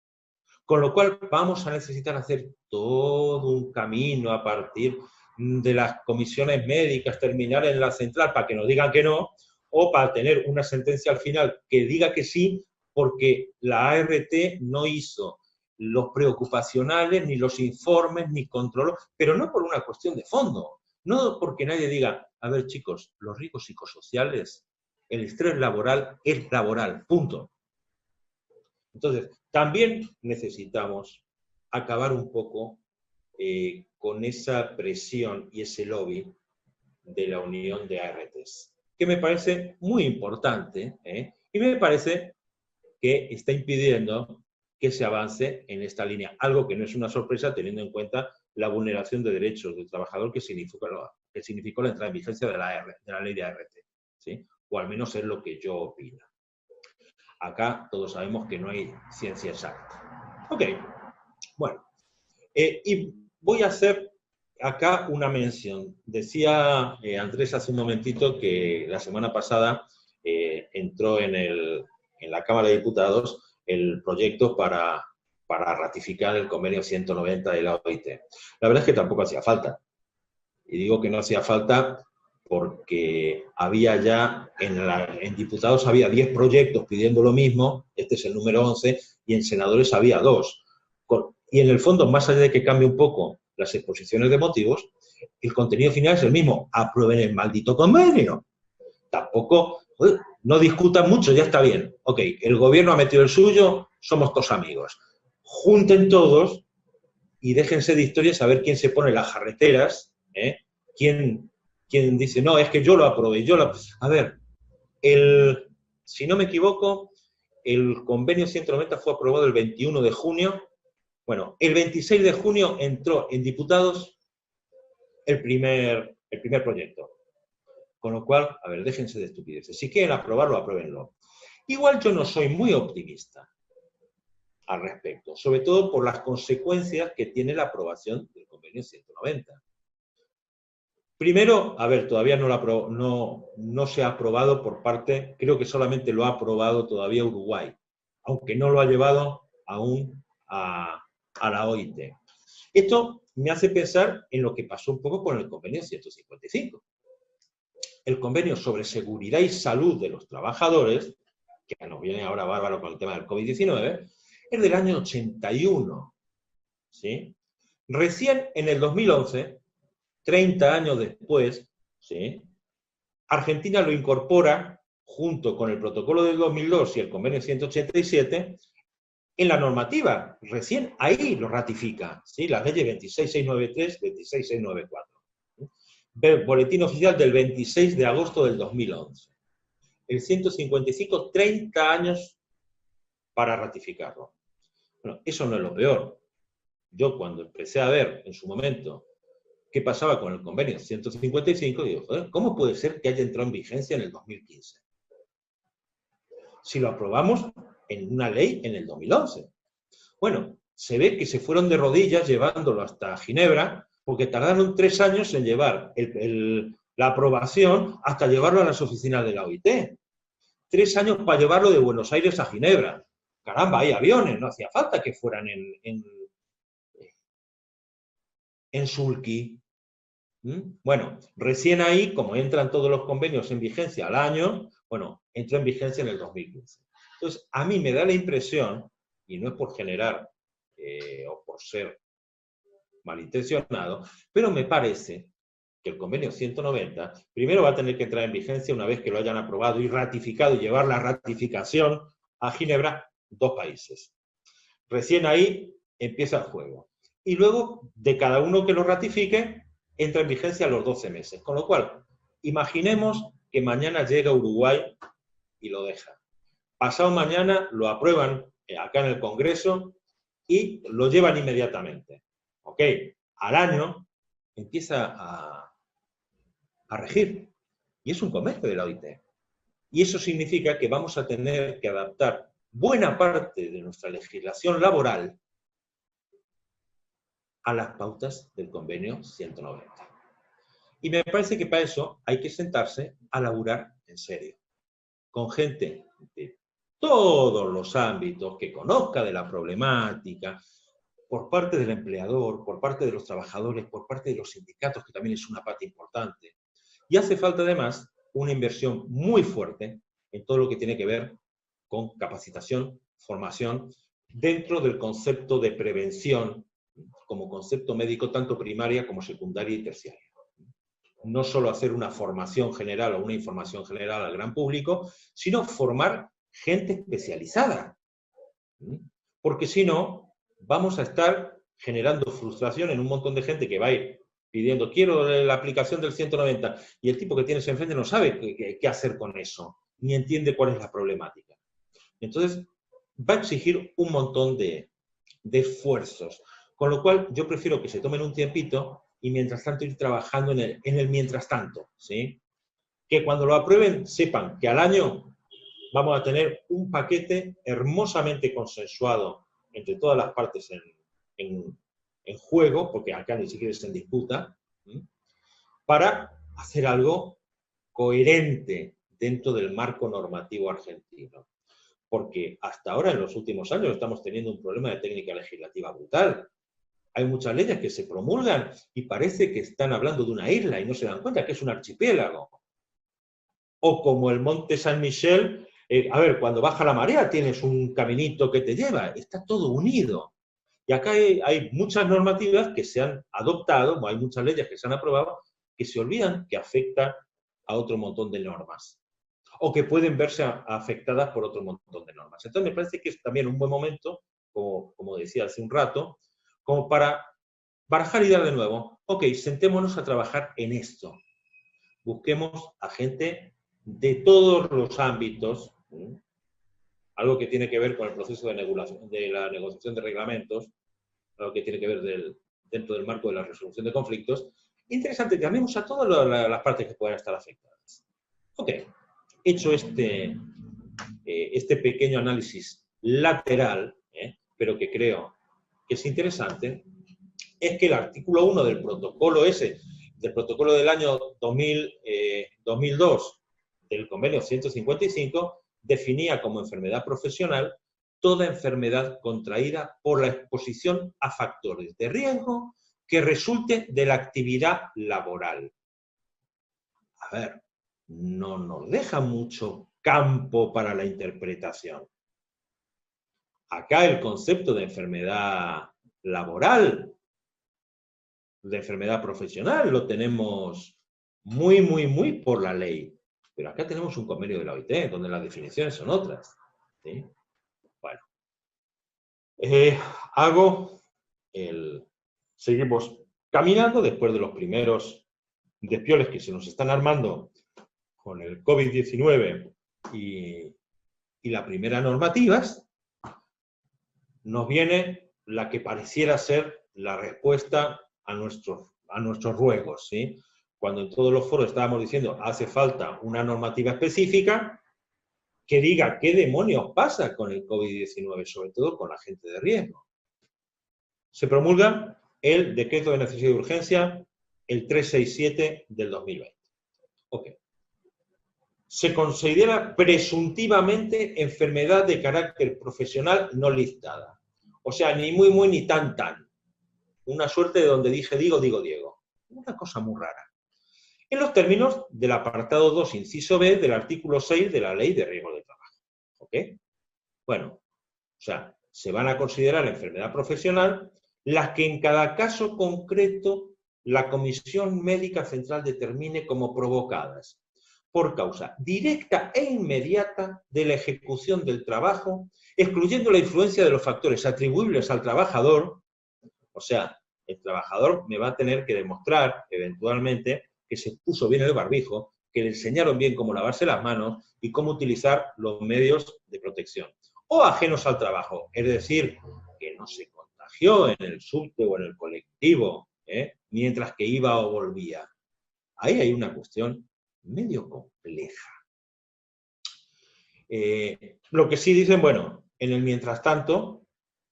Con lo cual vamos a necesitar hacer todo un camino a partir de las comisiones médicas, terminar en la central para que nos digan que no, o para tener una sentencia al final que diga que sí, porque la ART no hizo los preocupacionales, ni los informes, ni controló, pero no por una cuestión de fondo, no porque nadie diga, a ver chicos, los riesgos psicosociales, el estrés laboral es laboral, punto. Entonces, también necesitamos acabar un poco con esa presión y ese lobby de la unión de ARTs, que me parece muy importante, y me parece que está impidiendo que se avance en esta línea, algo que no es una sorpresa teniendo en cuenta la vulneración de derechos del trabajador que significó la entrada en vigencia de la ley de ART, ¿sí? O al menos es lo que yo opino. Acá todos sabemos que no hay ciencia exacta. Ok, bueno. Y voy a hacer acá una mención. Decía Andrés hace un momentito que la semana pasada entró en la Cámara de Diputados el proyecto para ratificar el convenio 190 de la OIT. La verdad es que tampoco hacía falta. Y digo que no hacía falta porque había ya, en diputados había 10 proyectos pidiendo lo mismo, este es el número 11, y en senadores había 2. Y en el fondo, más allá de que cambie un poco las exposiciones de motivos, el contenido final es el mismo. Aprueben el maldito convenio. Tampoco, no discutan mucho, ya está bien. Ok, el gobierno ha metido el suyo, somos todos amigos. Junten todos y déjense de historias a ver quién se pone las jarreteras, quién dice, no, es que yo lo aprobé, A ver, si no me equivoco, el convenio 190 fue aprobado el 21 de junio. Bueno, el 26 de junio entró en diputados el primer proyecto. Con lo cual, a ver, déjense de estupideces. Si quieren aprobarlo, apruébenlo. Igual yo no soy muy optimista al respecto, sobre todo por las consecuencias que tiene la aprobación del convenio 190. Primero, a ver, todavía no se ha aprobado por parte, creo que solamente lo ha aprobado todavía Uruguay, aunque no lo ha llevado aún a la OIT. Esto me hace pensar en lo que pasó un poco con el convenio 155. El convenio sobre seguridad y salud de los trabajadores, que nos viene ahora bárbaro con el tema del COVID-19, es del año 81. ¿Sí? Recién en el 2011, 30 años después, ¿sí?, Argentina lo incorpora junto con el protocolo del 2002 y el convenio 187 en la normativa. Recién ahí lo ratifica, ¿sí?, las leyes 26693, 26694. Boletín oficial del 26 de agosto del 2011. El 155, 30 años para ratificarlo. Bueno, eso no es lo peor. Yo cuando empecé a ver en su momento qué pasaba con el convenio 155, digo, joder, ¿cómo puede ser que haya entrado en vigencia en el 2015? Si lo aprobamos en una ley en el 2011. Bueno, se ve que se fueron de rodillas llevándolo hasta Ginebra, porque tardaron 3 años en llevar la aprobación hasta llevarlo a las oficinas de la OIT. 3 años para llevarlo de Buenos Aires a Ginebra. Caramba, hay aviones, no hacía falta que fueran en sulky. Bueno, recién ahí, como entran todos los convenios en vigencia al año, bueno, entró en vigencia en el 2015. Entonces, a mí me da la impresión, y no es por generar o por ser malintencionado, pero me parece que el convenio 190 primero va a tener que entrar en vigencia una vez que lo hayan aprobado y ratificado y llevar la ratificación a Ginebra 2 países. Recién ahí empieza el juego. Y luego, de cada uno que lo ratifique, entra en vigencia a los 12 meses. Con lo cual, imaginemos que mañana llega Uruguay y lo deja. Pasado mañana lo aprueban acá en el Congreso y lo llevan inmediatamente. Ok, al año empieza a regir. Y es un convenio de la OIT. Y eso significa que vamos a tener que adaptar buena parte de nuestra legislación laboral a las pautas del convenio 190. Y me parece que para eso hay que sentarse a laburar en serio, con gente de todos los ámbitos, que conozca de la problemática, por parte del empleador, por parte de los trabajadores, por parte de los sindicatos, que también es una parte importante. Y hace falta además una inversión muy fuerte en todo lo que tiene que ver con capacitación, formación, dentro del concepto de prevención, como concepto médico, tanto primaria como secundaria y terciaria. No solo hacer una formación general o una información general al gran público, sino formar gente especializada. Porque si no, vamos a estar generando frustración en un montón de gente que va a ir pidiendo, quiero la aplicación del 190, y el tipo que tienes enfrente no sabe qué hacer con eso, ni entiende cuál es la problemática. Entonces, va a exigir un montón de esfuerzos. Con lo cual, yo prefiero que se tomen un tiempito y mientras tanto ir trabajando en el mientras tanto, ¿sí? Que cuando lo aprueben sepan que al año vamos a tener un paquete hermosamente consensuado entre todas las partes en juego, porque acá ni siquiera está en disputa, ¿sí? Para hacer algo coherente dentro del marco normativo argentino. Porque hasta ahora, en los últimos años, estamos teniendo un problema de técnica legislativa brutal. Hay muchas leyes que se promulgan y parece que están hablando de una isla y no se dan cuenta que es un archipiélago. O como el Monte San Michel, a ver, cuando baja la marea tienes un caminito que te lleva, está todo unido. Y acá hay muchas normativas que se han adoptado, hay muchas leyes que se han aprobado, que se olvidan que afectan a otro montón de normas. O que pueden verse afectadas por otro montón de normas. Entonces me parece que es también un buen momento, como decía hace un rato, como para barajar y dar de nuevo. Ok, sentémonos a trabajar en esto. Busquemos a gente de todos los ámbitos, algo que tiene que ver con el proceso de la negociación de reglamentos, algo que tiene que ver dentro del marco de la resolución de conflictos. Interesante, llamemos a todas las partes que puedan estar afectadas. Ok, hecho este pequeño análisis lateral, pero que creo que es interesante, es que el artículo 1 del protocolo del protocolo del año 2002, del convenio 155, definía como enfermedad profesional toda enfermedad contraída por la exposición a factores de riesgo que resulten de la actividad laboral. A ver, no nos deja mucho campo para la interpretación. Acá el concepto de enfermedad laboral, de enfermedad profesional, lo tenemos muy, muy, muy por la ley. Pero acá tenemos un convenio de la OIT, donde las definiciones son otras. ¿Sí? Bueno. Seguimos caminando después de los primeros despioles que se nos están armando con el COVID-19 y la primera normativas. Nos viene la que pareciera ser la respuesta a nuestros ruegos, ¿sí? Cuando en todos los foros estábamos diciendo hace falta una normativa específica que diga qué demonios pasa con el COVID-19, sobre todo con la gente de riesgo. Se promulga el decreto de necesidad de urgencia, el 367 del 2020. Ok. Se considera presuntivamente enfermedad de carácter profesional no listada. O sea, ni muy, muy, ni tan, tan. Una suerte de donde dije digo, digo, Diego. Una cosa muy rara. En los términos del apartado 2, inciso B, del artículo 6 de la Ley de Riesgo de Trabajo. ¿Ok? Bueno, o sea, se van a considerar enfermedad profesional las que en cada caso concreto la Comisión Médica Central determine como provocadas por causa directa e inmediata de la ejecución del trabajo, excluyendo la influencia de los factores atribuibles al trabajador. O sea, el trabajador me va a tener que demostrar, eventualmente, que se puso bien el barbijo, que le enseñaron bien cómo lavarse las manos y cómo utilizar los medios de protección. O ajenos al trabajo, es decir, que no se contagió en el subte o en el colectivo, mientras que iba o volvía. Ahí hay una cuestión medio compleja. Lo que sí dicen, bueno, en el mientras tanto,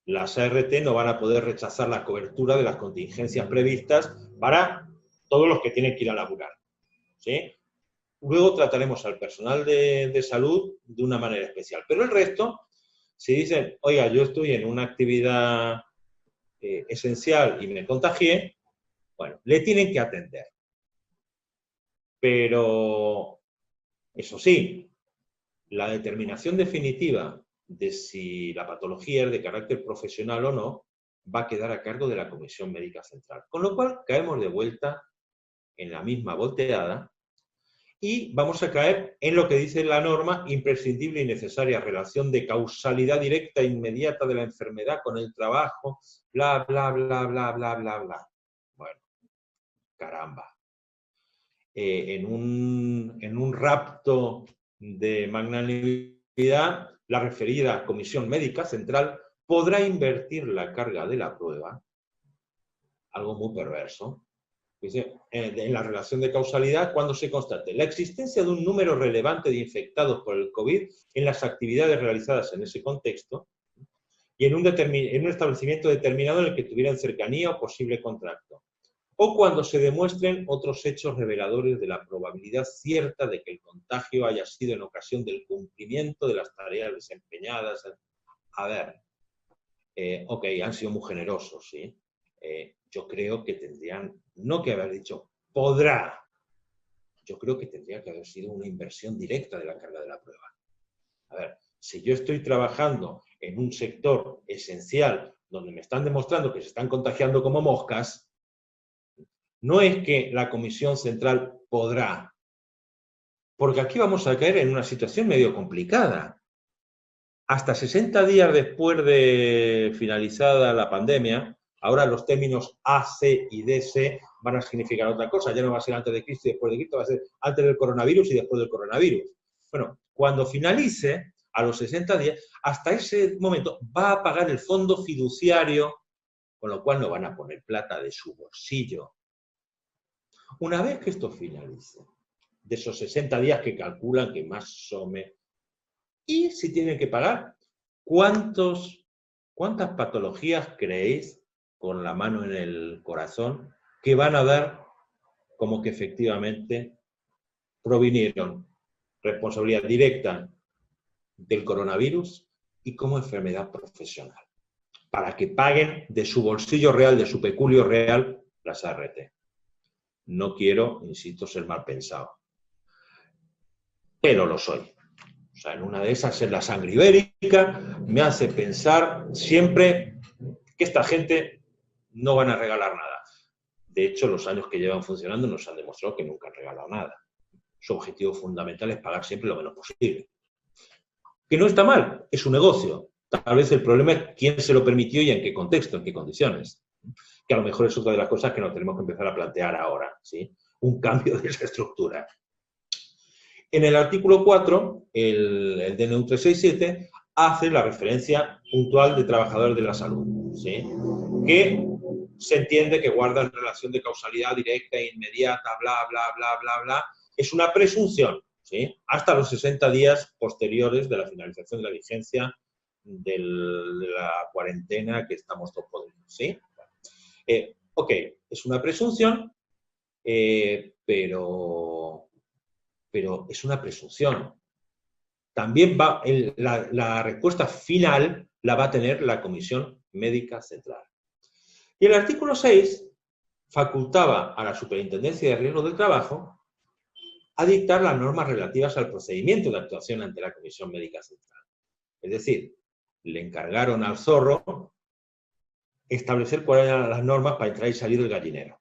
las ART no van a poder rechazar la cobertura de las contingencias previstas para todos los que tienen que ir a laburar, ¿sí? Luego trataremos al personal de salud de una manera especial. Pero el resto, si dicen, oiga, yo estoy en una actividad esencial y me contagié, bueno, le tienen que atender. Pero, eso sí, la determinación definitiva de si la patología es de carácter profesional o no, va a quedar a cargo de la Comisión Médica Central. Con lo cual, caemos de vuelta en la misma volteada y vamos a caer en lo que dice la norma, imprescindible y necesaria relación de causalidad directa e inmediata de la enfermedad con el trabajo, bla, bla, bla, bla, bla, bla, bla. Bueno, caramba. En un rapto de magnanimidad, la referida Comisión Médica Central podrá invertir la carga de la prueba, algo muy perverso, en la relación de causalidad cuando se constate la existencia de un número relevante de infectados por el COVID en las actividades realizadas en ese contexto y en un establecimiento determinado en el que tuvieran cercanía o posible contacto, o cuando se demuestren otros hechos reveladores de la probabilidad cierta de que el contagio haya sido en ocasión del cumplimiento de las tareas desempeñadas. A ver, ok, han sido muy generosos, ¿sí? Yo creo que tendrían, no que haber dicho, podrá. Yo creo que tendría que haber sido una inversión directa de la carga de la prueba. A ver, si yo estoy trabajando en un sector esencial donde me están demostrando que se están contagiando como moscas, no es que la Comisión Central podrá, porque aquí vamos a caer en una situación medio complicada. Hasta 60 días después de finalizada la pandemia, ahora los términos A, C y DC van a significar otra cosa. Ya no va a ser antes de Cristo y después de Cristo, va a ser antes del coronavirus y después del coronavirus. Bueno, cuando finalice, a los 60 días, hasta ese momento va a pagar el fondo fiduciario, con lo cual no van a poner plata de su bolsillo. Una vez que esto finalice, de esos 60 días que calculan que más o menos, y si tienen que pagar, ¿cuántas patologías creéis, con la mano en el corazón, que van a dar como que efectivamente provinieron responsabilidad directa del coronavirus y como enfermedad profesional? Para que paguen de su bolsillo real, de su peculio real, las ART. No quiero, insisto, ser mal pensado, pero lo soy. O sea, en una de esas es la sangre ibérica, me hace pensar siempre que esta gente no van a regalar nada. De hecho, los años que llevan funcionando nos han demostrado que nunca han regalado nada. Su objetivo fundamental es pagar siempre lo menos posible. Que no está mal, es un negocio. Tal vez el problema es quién se lo permitió y en qué contexto, en qué condiciones. Que a lo mejor es otra de las cosas que nos tenemos que empezar a plantear ahora, ¿sí? Un cambio de esa estructura. En el artículo 4, el DNU 367 hace la referencia puntual de trabajadores de la salud, ¿sí? Que se entiende que guardan relación de causalidad directa e inmediata, bla, bla, bla, bla, bla. Es una presunción, ¿sí? Hasta los 60 días posteriores de la finalización de la vigencia de la cuarentena que estamos todos podridos, ¿sí? Ok, es una presunción, pero es una presunción. También la respuesta final la va a tener la Comisión Médica Central. Y el artículo 6 facultaba a la Superintendencia de Riesgos del Trabajo a dictar las normas relativas al procedimiento de actuación ante la Comisión Médica Central. Es decir, le encargaron al zorro establecer cuáles eran las normas para entrar y salir del gallinero.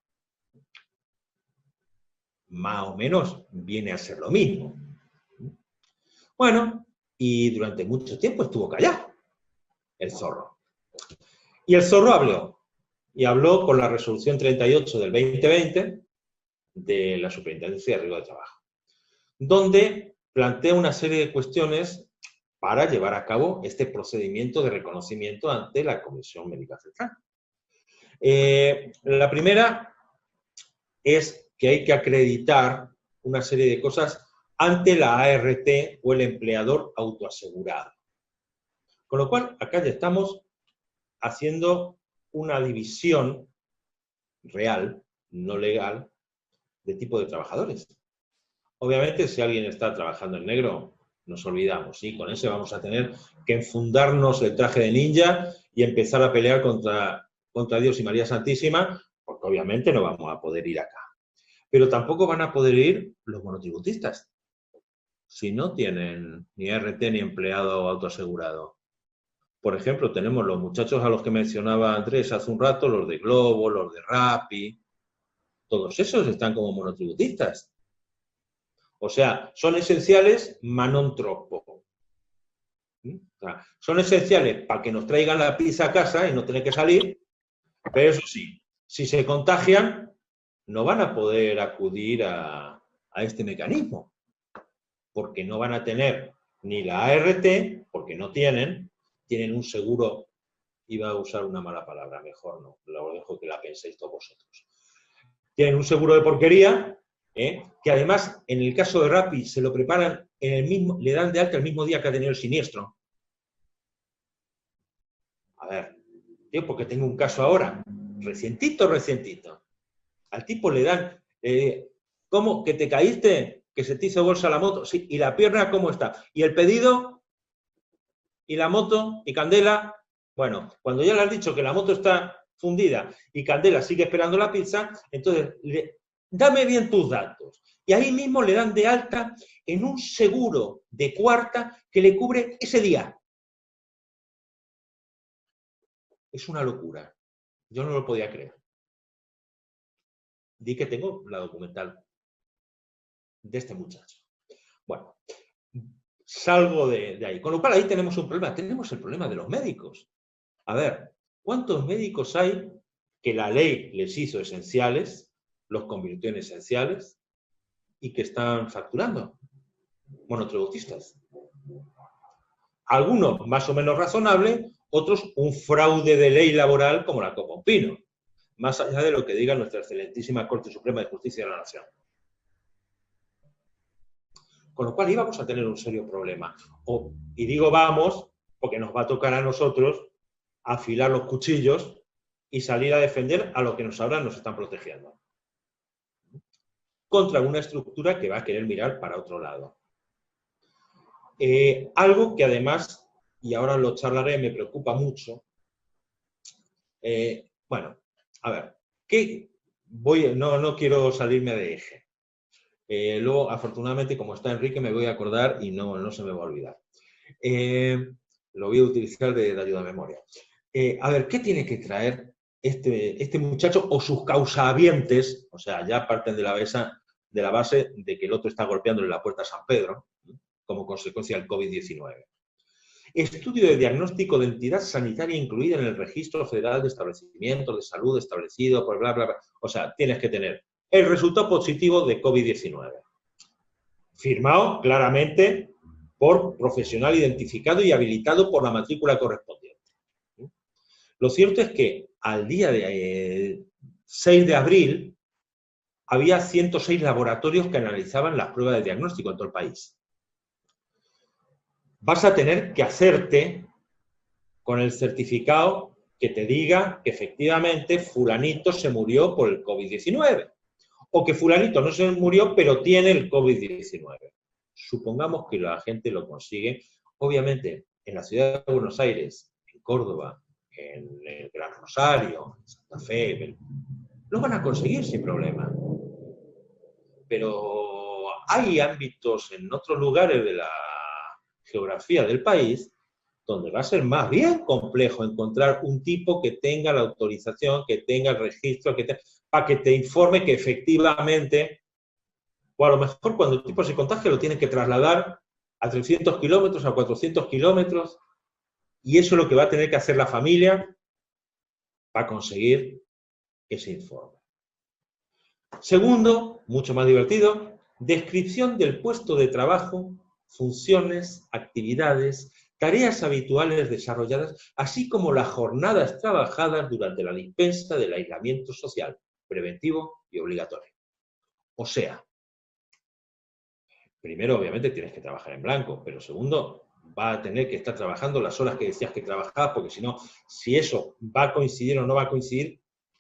Más o menos viene a ser lo mismo. Bueno, y durante mucho tiempo estuvo callado el zorro. Y el zorro habló. Y habló con la resolución 38 del 2020 de la Superintendencia de Riesgos de Trabajo, donde plantea una serie de cuestiones para llevar a cabo este procedimiento de reconocimiento ante la Comisión Médica Central. La primera es que hay que acreditar una serie de cosas ante la ART o el empleador autoasegurado. Con lo cual, acá ya estamos haciendo una división real, no legal, de tipo de trabajadores. Obviamente, si alguien está trabajando en negro, nos olvidamos, ¿sí? Con ese vamos a tener que enfundarnos el traje de ninja y empezar a pelear contra Dios y María Santísima, porque obviamente no vamos a poder ir acá. Pero tampoco van a poder ir los monotributistas, si no tienen ni RT ni empleado autoasegurado. Por ejemplo, tenemos los muchachos a los que mencionaba Andrés hace un rato, los de Globo, los de Rappi, todos esos están como monotributistas. O sea, son esenciales, ma non troppo. O sea, son esenciales para que nos traigan la pizza a casa y no tener que salir, pero eso sí, si se contagian, no van a poder acudir a este mecanismo, porque no van a tener ni la ART, porque no tienen un seguro, iba a usar una mala palabra, mejor no, lo dejo que la penséis todos vosotros. Tienen un seguro de porquería, que además, en el caso de Rappi, se lo preparan en el mismo, le dan de alta el mismo día que ha tenido el siniestro. A ver, tío, porque tengo un caso ahora, recientito. Al tipo le dan, ¿cómo? ¿Que te caíste? ¿Que se te hizo bolsa la moto? Sí, ¿y la pierna cómo está? ¿Y el pedido? ¿Y la moto? ¿Y Candela? Bueno, cuando ya le has dicho que la moto está fundida y Candela sigue esperando la pizza, entonces, dame bien tus datos. Y ahí mismo le dan de alta en un seguro de cuarta que le cubre ese día. Es una locura. Yo no lo podía creer. Di que tengo la documental de este muchacho. Bueno, salgo de ahí. Con lo cual ahí tenemos un problema. Tenemos el problema de los médicos. A ver, ¿cuántos médicos hay que la ley les hizo esenciales, los convirtió en esenciales y que están facturando? Monotributistas. Algunos más o menos razonables, otros un fraude de ley laboral como la Copa Pino, más allá de lo que diga nuestra excelentísima Corte Suprema de Justicia de la Nación. Con lo cual íbamos a tener un serio problema. Y digo vamos, porque nos va a tocar a nosotros afilar los cuchillos y salir a defender a lo que ahora nos están protegiendo. Contra una estructura que va a querer mirar para otro lado. Algo que además, y ahora lo charlaré, me preocupa mucho. Bueno, a ver, no quiero salirme de eje. Luego, afortunadamente, como está Enrique, me voy a acordar y no se me va a olvidar. Lo voy a utilizar de ayuda a memoria. A ver, ¿qué tiene que traer este muchacho o sus causahabientes? O sea, ya parten de la base de que el otro está golpeándole la puerta a San Pedro, como consecuencia del COVID-19. Estudio de diagnóstico de entidad sanitaria incluida en el Registro Federal de Establecimientos de Salud establecido por bla, bla, bla. O sea, tienes que tener el resultado positivo de COVID-19. Firmado claramente por profesional identificado y habilitado por la matrícula correspondiente. Lo cierto es que al día de 6 de abril había 106 laboratorios que analizaban las pruebas de diagnóstico en todo el país. Vas a tener que hacerte con el certificado que te diga que efectivamente fulanito se murió por el COVID-19 o que fulanito no se murió pero tiene el COVID-19. Supongamos que la gente lo consigue. Obviamente, en la ciudad de Buenos Aires, en Córdoba, en el Gran Rosario, en Santa Fe, lo van a conseguir sin problema. Pero hay ámbitos en otros lugares de la geografía del país donde va a ser más bien complejo encontrar un tipo que tenga la autorización, que tenga el registro, para que te informe que efectivamente, o a lo mejor cuando el tipo se contagia lo tiene que trasladar a 300 kilómetros, a 400 kilómetros, y eso es lo que va a tener que hacer la familia para conseguir ese informe. Segundo, mucho más divertido, descripción del puesto de trabajo, funciones, actividades, tareas habituales desarrolladas, así como las jornadas trabajadas durante la dispensa del aislamiento social, preventivo y obligatorio. O sea, primero, obviamente, tienes que trabajar en blanco, pero segundo, va a tener que estar trabajando las horas que decías que trabajabas, porque si no, si eso va a coincidir o no va a coincidir,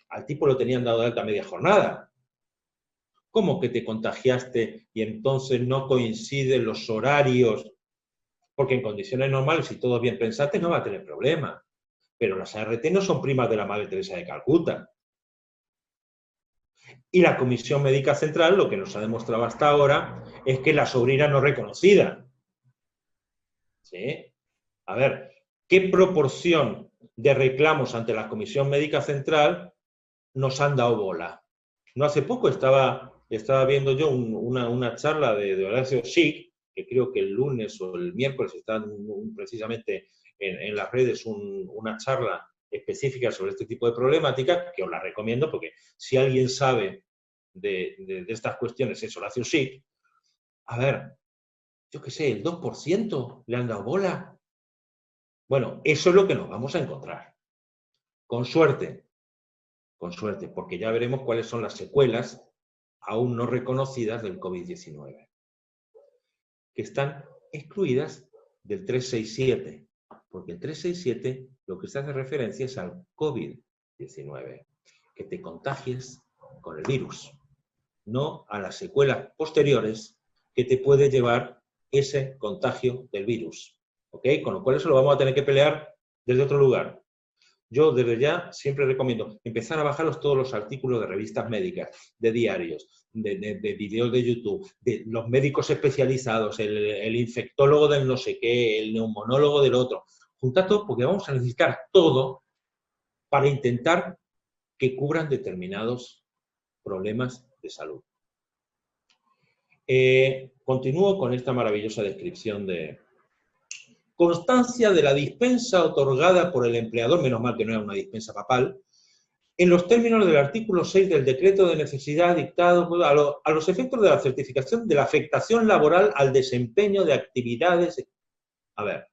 al tipo lo tenían dado de alta media jornada. ¿Cómo que te contagiaste y entonces no coinciden los horarios? Porque en condiciones normales, si todo es bien pensante, no va a tener problema. Pero las ART no son primas de la Madre Teresa de Calcuta. Y la Comisión Médica Central, lo que nos ha demostrado hasta ahora, es que la sobrina no reconocida. ¿Sí? A ver, ¿qué proporción de reclamos ante la Comisión Médica Central nos han dado bola? No hace poco estaba viendo yo una charla de Horacio Schick, que creo que el lunes o el miércoles está precisamente en las redes una charla específica sobre este tipo de problemática, que os la recomiendo porque si alguien sabe de estas cuestiones es Horacio Schick. A ver, yo qué sé, el 2% le han dado bola. Bueno, eso es lo que nos vamos a encontrar. Con suerte, porque ya veremos cuáles son las secuelas aún no reconocidas del COVID-19, que están excluidas del 367, porque el 367 lo que se hace referencia es al COVID-19, que te contagies con el virus, no a las secuelas posteriores que te puede llevar ese contagio del virus. ¿Ok? Con lo cual eso lo vamos a tener que pelear desde otro lugar. Yo desde ya siempre recomiendo empezar a bajaros todos los artículos de revistas médicas, de diarios, de vídeos de YouTube, de los médicos especializados, el infectólogo del no sé qué, el neumonólogo del otro. Juntad todo porque vamos a necesitar todo para intentar que cubran determinados problemas de salud. Continúo con esta maravillosa descripción de constancia de la dispensa otorgada por el empleador, menos mal que no era una dispensa papal, en los términos del artículo 6 del decreto de necesidad dictado a los efectos de la certificación de la afectación laboral al desempeño de actividades. A ver,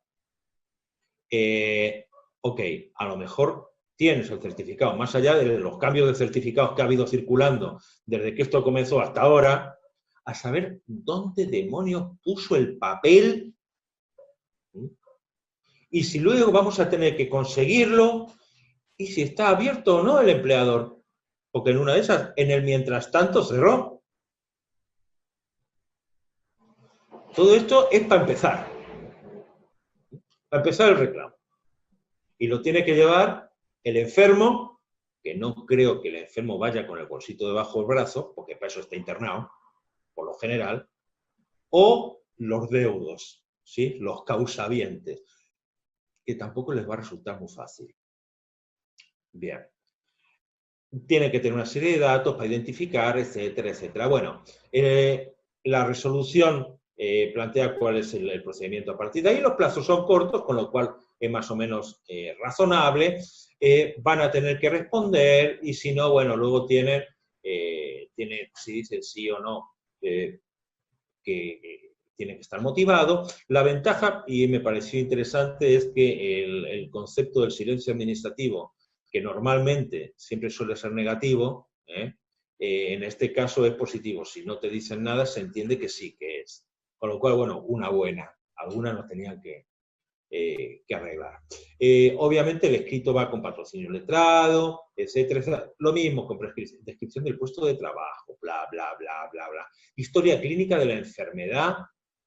ok, a lo mejor tienes el certificado, más allá de los cambios de certificados que ha habido circulando desde que esto comenzó hasta ahora, a saber dónde demonios puso el papel. Y si luego vamos a tener que conseguirlo, y si está abierto o no el empleador, porque en una de esas, en el mientras tanto, cerró. Todo esto es para empezar el reclamo. Y lo tiene que llevar el enfermo, que no creo que el enfermo vaya con el bolsito debajo del brazo, porque para eso está internado, por lo general, o los deudos, ¿sí? Los causavientes, que tampoco les va a resultar muy fácil. Bien. Tiene que tener una serie de datos para identificar, etcétera, etcétera. Bueno, la resolución plantea cuál es el procedimiento a partir de ahí. Los plazos son cortos, con lo cual es más o menos razonable. Van a tener que responder y si no, bueno, luego tiene si dicen sí o no, que tiene que estar motivado. La ventaja, y me pareció interesante, es que el concepto del silencio administrativo, que normalmente siempre suele ser negativo, en este caso es positivo. Si no te dicen nada, se entiende que sí que es. Con lo cual, bueno, una buena. Algunas nos tenían que arreglar. Obviamente el escrito va con patrocinio letrado, etcétera, etcétera. Lo mismo con descripción del puesto de trabajo, bla, bla, bla, bla, bla. Historia clínica de la enfermedad,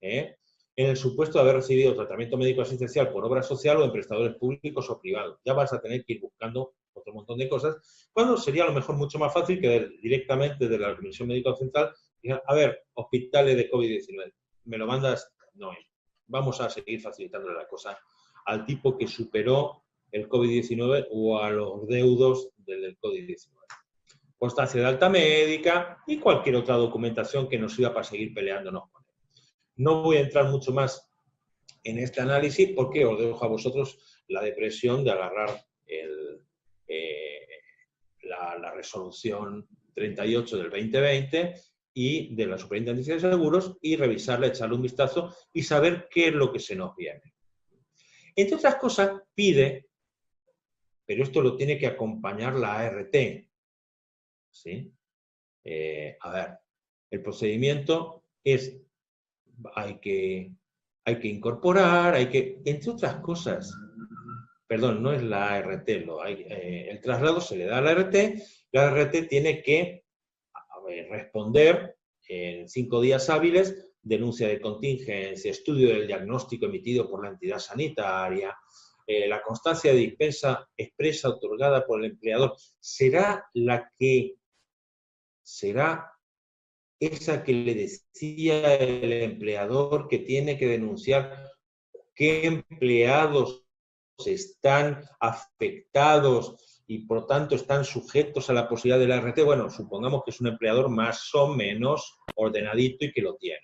en el supuesto de haber recibido tratamiento médico asistencial por obra social o en prestadores públicos o privados. Ya vas a tener que ir buscando otro montón de cosas, cuando sería a lo mejor mucho más fácil que directamente de la Comisión Médica Central digan, a ver, hospitales de COVID-19, ¿me lo mandas? No, vamos a seguir facilitándole la cosa al tipo que superó el COVID-19 o a los deudos del COVID-19. Constancia de alta médica y cualquier otra documentación que nos sirva para seguir peleándonos con él. No voy a entrar mucho más en este análisis porque os dejo a vosotros la depresión de agarrar la resolución 38 del 2020 y de la Superintendencia de Seguros y revisarla, echarle un vistazo y saber qué es lo que se nos viene. Entre otras cosas, pide, pero esto lo tiene que acompañar la ART, ¿sí? A ver, el procedimiento es, hay que incorporar, entre otras cosas, perdón, no es la ART, el traslado se le da a la ART tiene que responder en 5 días hábiles, denuncia de contingencia, estudio del diagnóstico emitido por la entidad sanitaria, la constancia de dispensa expresa otorgada por el empleador, será esa que le decía el empleador que tiene que denunciar qué empleados están afectados y por tanto están sujetos a la posibilidad de la RT. Bueno, supongamos que es un empleador más o menos ordenadito y que lo tiene.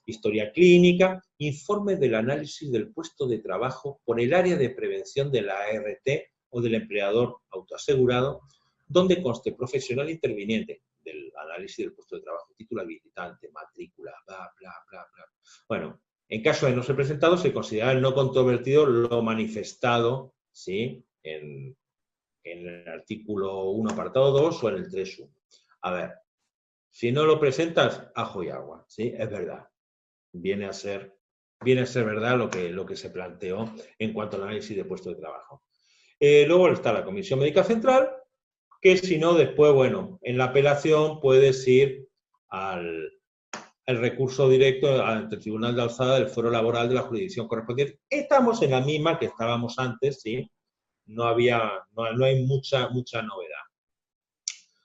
Historia clínica, informe del análisis del puesto de trabajo por el área de prevención de la ART o del empleador autoasegurado, donde conste profesional interviniente del análisis del puesto de trabajo, título habilitante, matrícula, bla, bla, bla, bla. Bueno, en caso de no ser presentado, se considera el no controvertido lo manifestado, ¿sí?, en el artículo 1, apartado 2 o en el 3.1. A ver, si no lo presentas, ajo y agua, ¿sí? Es verdad. Viene a ser verdad lo que se planteó en cuanto al análisis de puesto de trabajo. Luego está la Comisión Médica Central, que si no, después, bueno, en la apelación puedes ir al recurso directo ante el Tribunal de Alzada del Fuero Laboral de la jurisdicción correspondiente. Estamos en la misma que estábamos antes, ¿sí? No hay mucha novedad.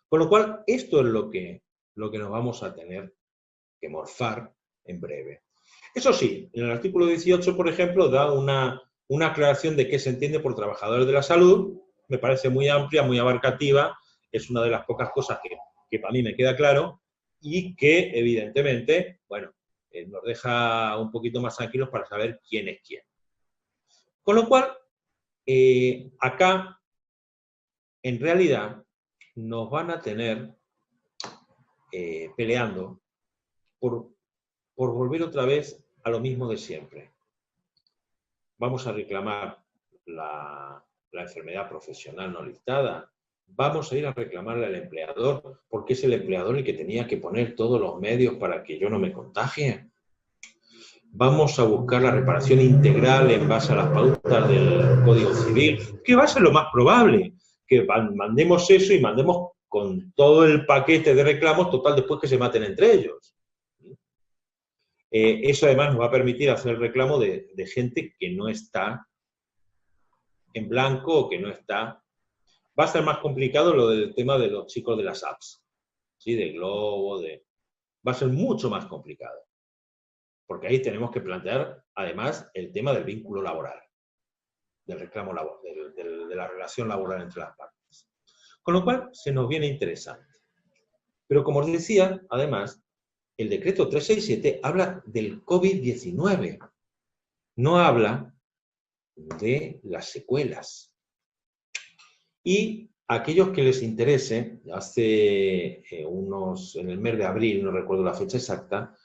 Con lo cual, esto es lo que nos vamos a tener que morfar en breve. Eso sí, en el artículo 18, por ejemplo, da una aclaración de qué se entiende por trabajadores de la salud. Me parece muy amplia, muy abarcativa. Es una de las pocas cosas que para mí me queda claro y que, evidentemente, bueno, nos deja un poquito más tranquilos para saber quién es quién. Con lo cual, acá, en realidad, nos van a tener peleando por volver otra vez a lo mismo de siempre. Vamos a reclamar la enfermedad profesional no listada. Vamos a ir a reclamarle al empleador porque es el empleador el que tenía que poner todos los medios para que yo no me contagie. Vamos a buscar la reparación integral en base a las pautas del Código Civil, que va a ser lo más probable, que mandemos eso y mandemos con todo el paquete de reclamos, total, después que se maten entre ellos. Eso además nos va a permitir hacer el reclamo de gente que no está en blanco o que no está. Va a ser más complicado lo del tema de los chicos de las apps, ¿sí? De Globo, va a ser mucho más complicado. Porque ahí tenemos que plantear, además, el tema del vínculo laboral, del reclamo laboral, de la relación laboral entre las partes. Con lo cual, se nos viene interesante. Pero como os decía, además, el decreto 367 habla del COVID-19. No habla de las secuelas. Y aquellos que les interese, en el mes de abril, no recuerdo la fecha exacta,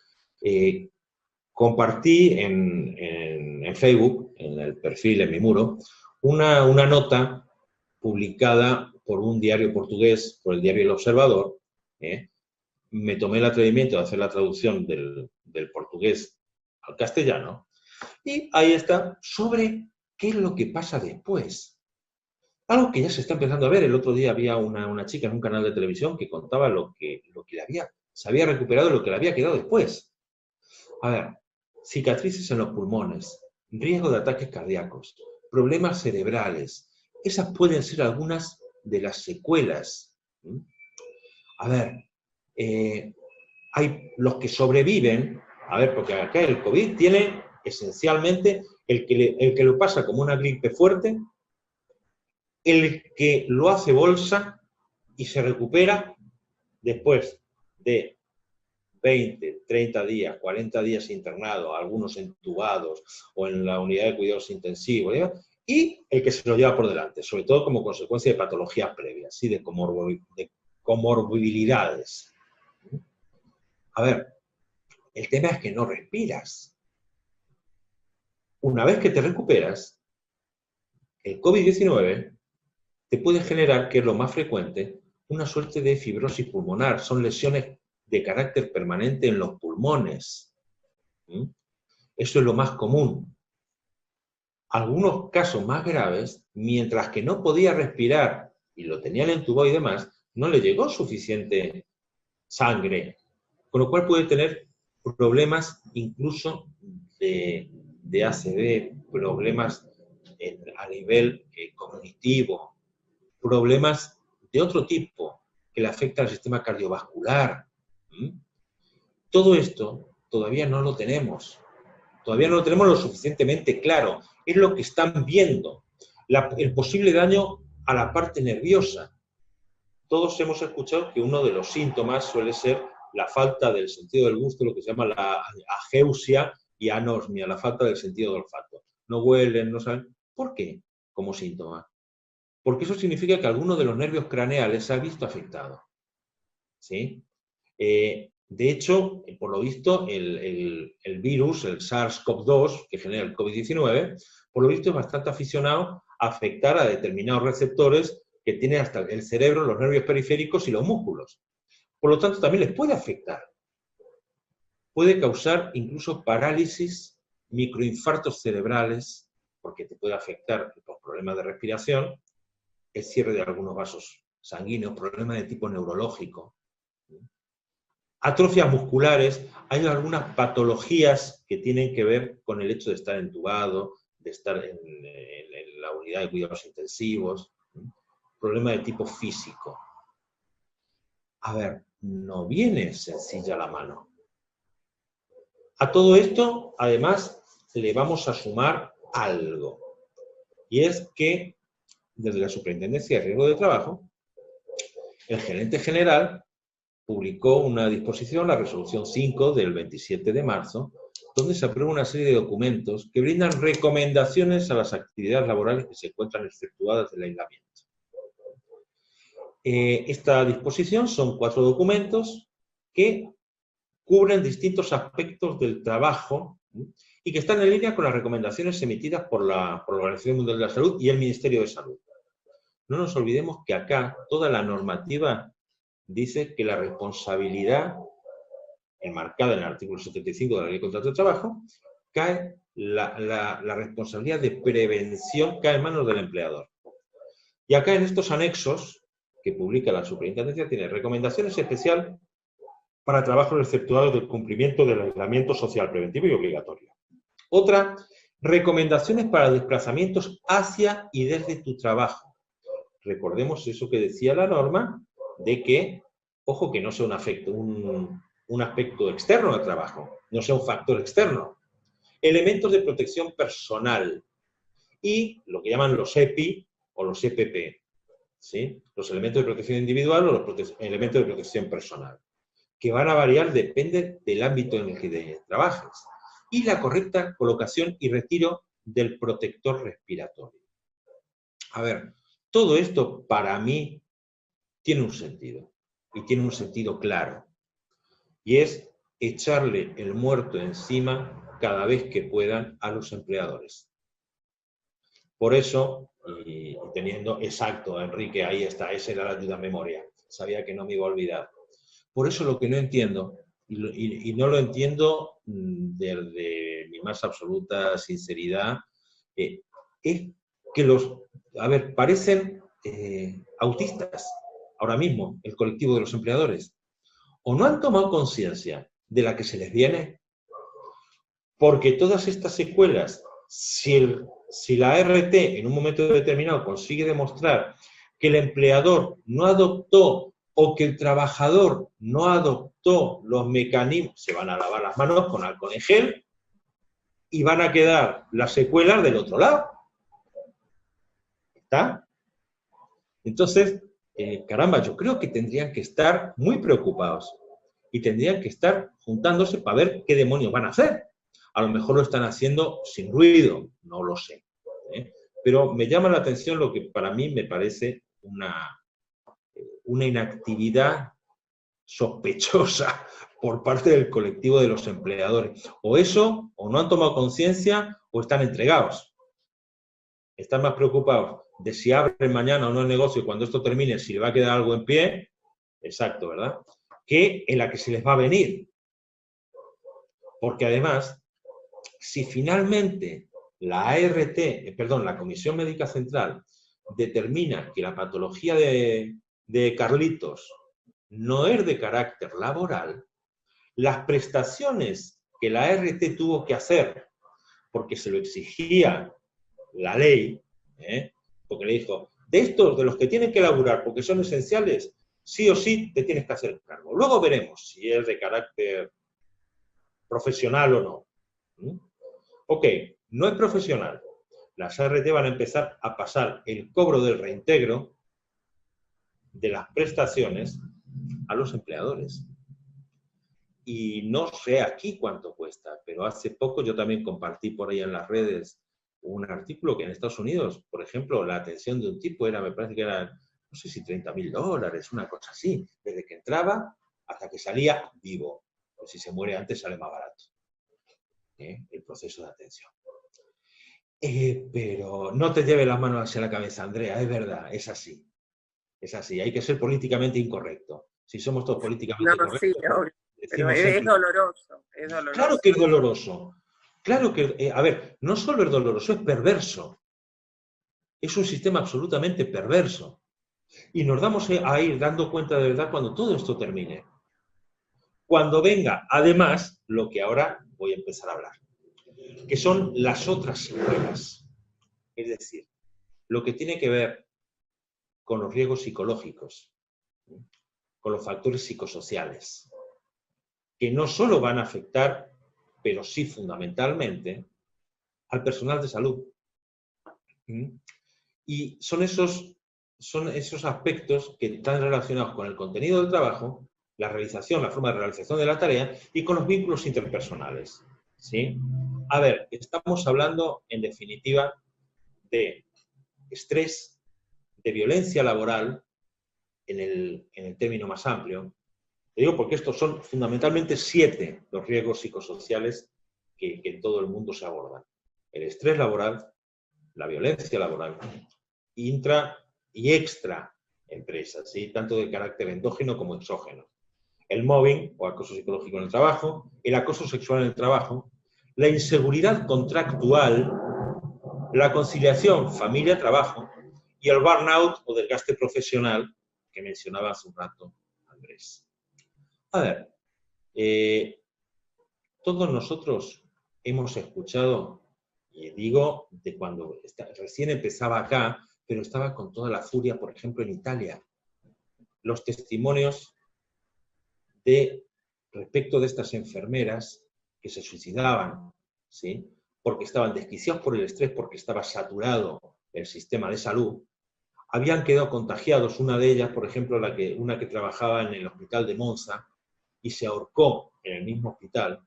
compartí en Facebook, en el perfil, en mi muro, una nota publicada por un diario portugués, por el diario El Observador. Me tomé el atrevimiento de hacer la traducción del portugués al castellano, y ahí está, sobre qué es lo que pasa después. Algo que ya se está empezando a ver. El otro día había una chica en un canal de televisión que contaba lo que se había recuperado y lo que le había quedado después. A ver, cicatrices en los pulmones, riesgo de ataques cardíacos, problemas cerebrales. Esas pueden ser algunas de las secuelas. A ver, hay los que sobreviven, porque acá el COVID tiene esencialmente el que lo pasa como una gripe fuerte, el que lo hace bolsa y se recupera después de 20, 30 días, 40 días internado, algunos entubados o en la unidad de cuidados intensivos, y el que se lo lleva por delante, sobre todo como consecuencia de patologías previas, ¿sí? de comorbilidades. A ver, el tema es que no respiras. Una vez que te recuperas, el COVID-19 te puede generar, que es lo más frecuente, una suerte de fibrosis pulmonar. Son lesiones de carácter permanente en los pulmones. Eso es lo más común. Algunos casos más graves, mientras que no podía respirar y lo tenían entubado y demás, no le llegó suficiente sangre, con lo cual puede tener problemas incluso de ACV, problemas a nivel cognitivo, problemas de otro tipo que le afectan al sistema cardiovascular. Todo esto todavía no lo tenemos. Todavía no lo tenemos lo suficientemente claro. Es lo que están viendo. El posible daño a la parte nerviosa. Todos hemos escuchado que uno de los síntomas suele ser la falta del sentido del gusto, lo que se llama la ageusia y anosmia, la falta del sentido del olfato. No huelen, no saben. ¿Por qué? Como síntoma. Porque eso significa que alguno de los nervios craneales se ha visto afectado. ¿Sí? De hecho, por lo visto, el virus, el SARS-CoV-2, que genera el COVID-19, por lo visto es bastante aficionado a afectar a determinados receptores que tiene hasta el cerebro, los nervios periféricos y los músculos. Por lo tanto, también les puede afectar. Puede causar incluso parálisis, microinfartos cerebrales, porque te puede afectar por problemas de respiración, el cierre de algunos vasos sanguíneos, problemas de tipo neurológico. Atrofias musculares, hay algunas patologías que tienen que ver con el hecho de estar entubado, de estar en la unidad de cuidados intensivos, problemas de tipo físico. A ver, no viene sencilla la mano. A todo esto, además, le vamos a sumar algo. Y es que, desde la Superintendencia de Riesgo de Trabajo, el gerente general publicó una disposición, la resolución 5 del 27 de marzo, donde se aprueba una serie de documentos que brindan recomendaciones a las actividades laborales que se encuentran exceptuadas del aislamiento. Esta disposición son 4 documentos que cubren distintos aspectos del trabajo y que están en línea con las recomendaciones emitidas por la Organización Mundial de la Salud y el Ministerio de Salud. No nos olvidemos que acá toda la normativa dice que la responsabilidad, enmarcada en el artículo 75 de la Ley de Contratos de Trabajo, cae la responsabilidad de prevención cae en manos del empleador. Y acá en estos anexos que publica la Superintendencia tiene recomendaciones especiales para trabajos exceptuados del cumplimiento del aislamiento social preventivo y obligatorio. Otra, recomendaciones para desplazamientos hacia y desde tu trabajo. Recordemos eso que decía la norma, de que, ojo, que no sea un aspecto externo del trabajo, no sea un factor externo. Elementos de protección personal y lo que llaman los EPI o los EPP, ¿sí? Los elementos de protección individual o los elementos de protección personal, que van a variar, depende del ámbito en el que trabajes. Y la correcta colocación y retiro del protector respiratorio. A ver, todo esto para mí tiene un sentido, y tiene un sentido claro, y es echarle el muerto encima cada vez que puedan a los empleadores. Por eso, y teniendo exacto, Enrique, ahí está, esa era la ayuda a memoria, sabía que no me iba a olvidar. Por eso lo que no entiendo, y no lo entiendo desde mi más absoluta sinceridad, es que parecen autistas ahora mismo, el colectivo de los empleadores, o no han tomado conciencia de la que se les viene, porque todas estas secuelas, si la ART en un momento determinado consigue demostrar que el empleador no adoptó o que el trabajador no adoptó los mecanismos, se van a lavar las manos con alcohol en gel y van a quedar las secuelas del otro lado. ¿Está? Entonces, caramba, yo creo que tendrían que estar muy preocupados y tendrían que estar juntándose para ver qué demonios van a hacer. A lo mejor lo están haciendo sin ruido, no lo sé. Pero me llama la atención lo que para mí me parece una inactividad sospechosa por parte del colectivo de los empleadores. O eso, o no han tomado conciencia, o están entregados. Están más preocupados de si abren mañana o no el negocio, cuando esto termine, si le va a quedar algo en pie, exacto, ¿verdad?, que en la que se les va a venir. Porque además, si finalmente la la Comisión Médica Central determina que la patología de Carlitos no es de carácter laboral, las prestaciones que la ART tuvo que hacer, porque se lo exigía la ley, porque le dijo, de estos, de los que tienen que laburar porque son esenciales, sí o sí te tienes que hacer cargo. Luego veremos si es de carácter profesional o no. Ok, no es profesional. Las ART van a empezar a pasar el cobro del reintegro de las prestaciones a los empleadores. Y no sé aquí cuánto cuesta, pero hace poco yo también compartí por ahí en las redes un artículo que en Estados Unidos, por ejemplo, la atención de un tipo era, me parece que era, no sé si $30.000, una cosa así, desde que entraba hasta que salía vivo. O si se muere antes sale más barato, el proceso de atención. Pero no te lleve las manos hacia la cabeza, Andrea, es verdad, es así. Es así, hay que ser políticamente incorrecto. Si somos todos políticamente correctos, sí, pero es doloroso, es doloroso. Claro que es doloroso. Claro que, a ver, no solo es doloroso, es perverso. Es un sistema absolutamente perverso. Y nos vamos a ir dando cuenta de verdad cuando todo esto termine. Cuando venga, además, lo que ahora voy a empezar a hablar, que son las otras secuelas. Es decir, lo que tiene que ver con los riesgos psicológicos, con los factores psicosociales, que no solo van a afectar, pero sí fundamentalmente, al personal de salud. Y son esos aspectos que están relacionados con el contenido del trabajo, la realización, la forma de realización de la tarea y con los vínculos interpersonales. ¿Sí? A ver, estamos hablando, en definitiva, de estrés, de violencia laboral, en el término más amplio. Te digo porque estos son fundamentalmente 7 los riesgos psicosociales que en todo el mundo se abordan. El estrés laboral, la violencia laboral, intra y extra empresas, ¿sí? Tanto de carácter endógeno como exógeno. El mobbing o acoso psicológico en el trabajo, el acoso sexual en el trabajo, la inseguridad contractual, la conciliación familia-trabajo y el burnout o desgaste profesional que mencionaba hace un rato Andrés. A ver, todos nosotros hemos escuchado, y digo de cuando recién empezaba acá, pero estaba con toda la furia, por ejemplo, en Italia, los testimonios respecto de estas enfermeras que se suicidaban, ¿sí? Porque estaban desquiciados por el estrés, porque estaba saturado el sistema de salud, habían quedado contagiados. Una de ellas, por ejemplo, una que trabajaba en el hospital de Monza y se ahorcó en el mismo hospital,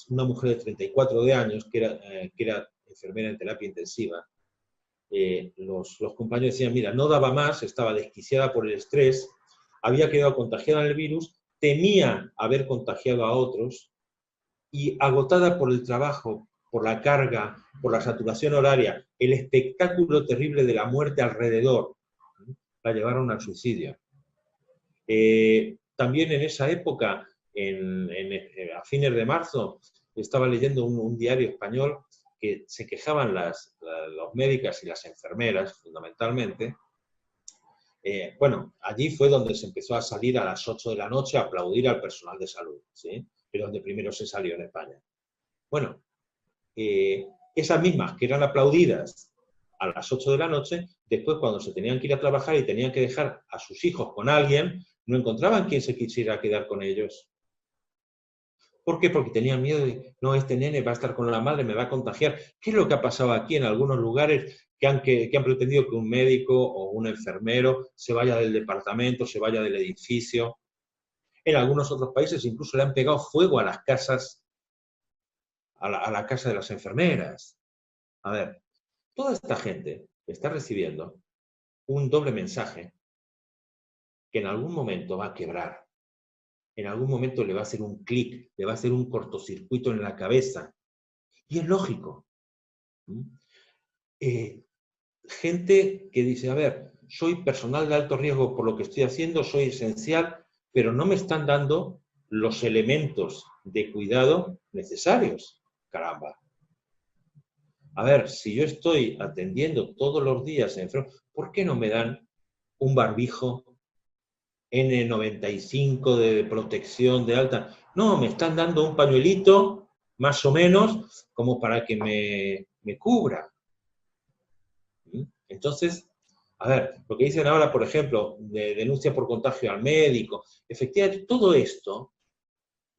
una mujer de 34 años que era enfermera en terapia intensiva. Los compañeros decían, mira, no daba más, estaba desquiciada por el estrés, había quedado contagiada en el virus, temía haber contagiado a otros y agotada por el trabajo, por la carga, por la saturación horaria, el espectáculo terrible de la muerte alrededor, la llevaron al suicidio. También en esa época, a fines de marzo, estaba leyendo un diario español que se quejaban los médicos y las enfermeras, fundamentalmente. Bueno, allí fue donde se empezó a salir a las 8 de la noche a aplaudir al personal de salud, ¿sí? Que donde primero se salió en España. Bueno, esas mismas que eran aplaudidas a las 8 de la noche, después cuando se tenían que ir a trabajar y tenían que dejar a sus hijos con alguien, no encontraban quien se quisiera quedar con ellos. ¿Por qué? Porque tenían miedo de, no, este nene va a estar con la madre, me va a contagiar. ¿Qué es lo que ha pasado aquí en algunos lugares que han pretendido que un médico o un enfermero se vaya del departamento, se vaya del edificio? En algunos otros países incluso le han pegado fuego a las casas, a la casa de las enfermeras. A ver, toda esta gente está recibiendo un doble mensaje que en algún momento va a quebrar. En algún momento le va a hacer un clic, le va a hacer un cortocircuito en la cabeza. Y es lógico. Gente que dice, a ver, soy personal de alto riesgo por lo que estoy haciendo, soy esencial, pero no me están dando los elementos de cuidado necesarios. Caramba. A ver, si yo estoy atendiendo todos los días enfermo, ¿por qué no me dan un barbijo N95 de protección de alta. No, me están dando un pañuelito, más o menos, como para que me cubra. Entonces, a ver, lo que dicen ahora, por ejemplo, de denuncia por contagio al médico, efectivamente, todo esto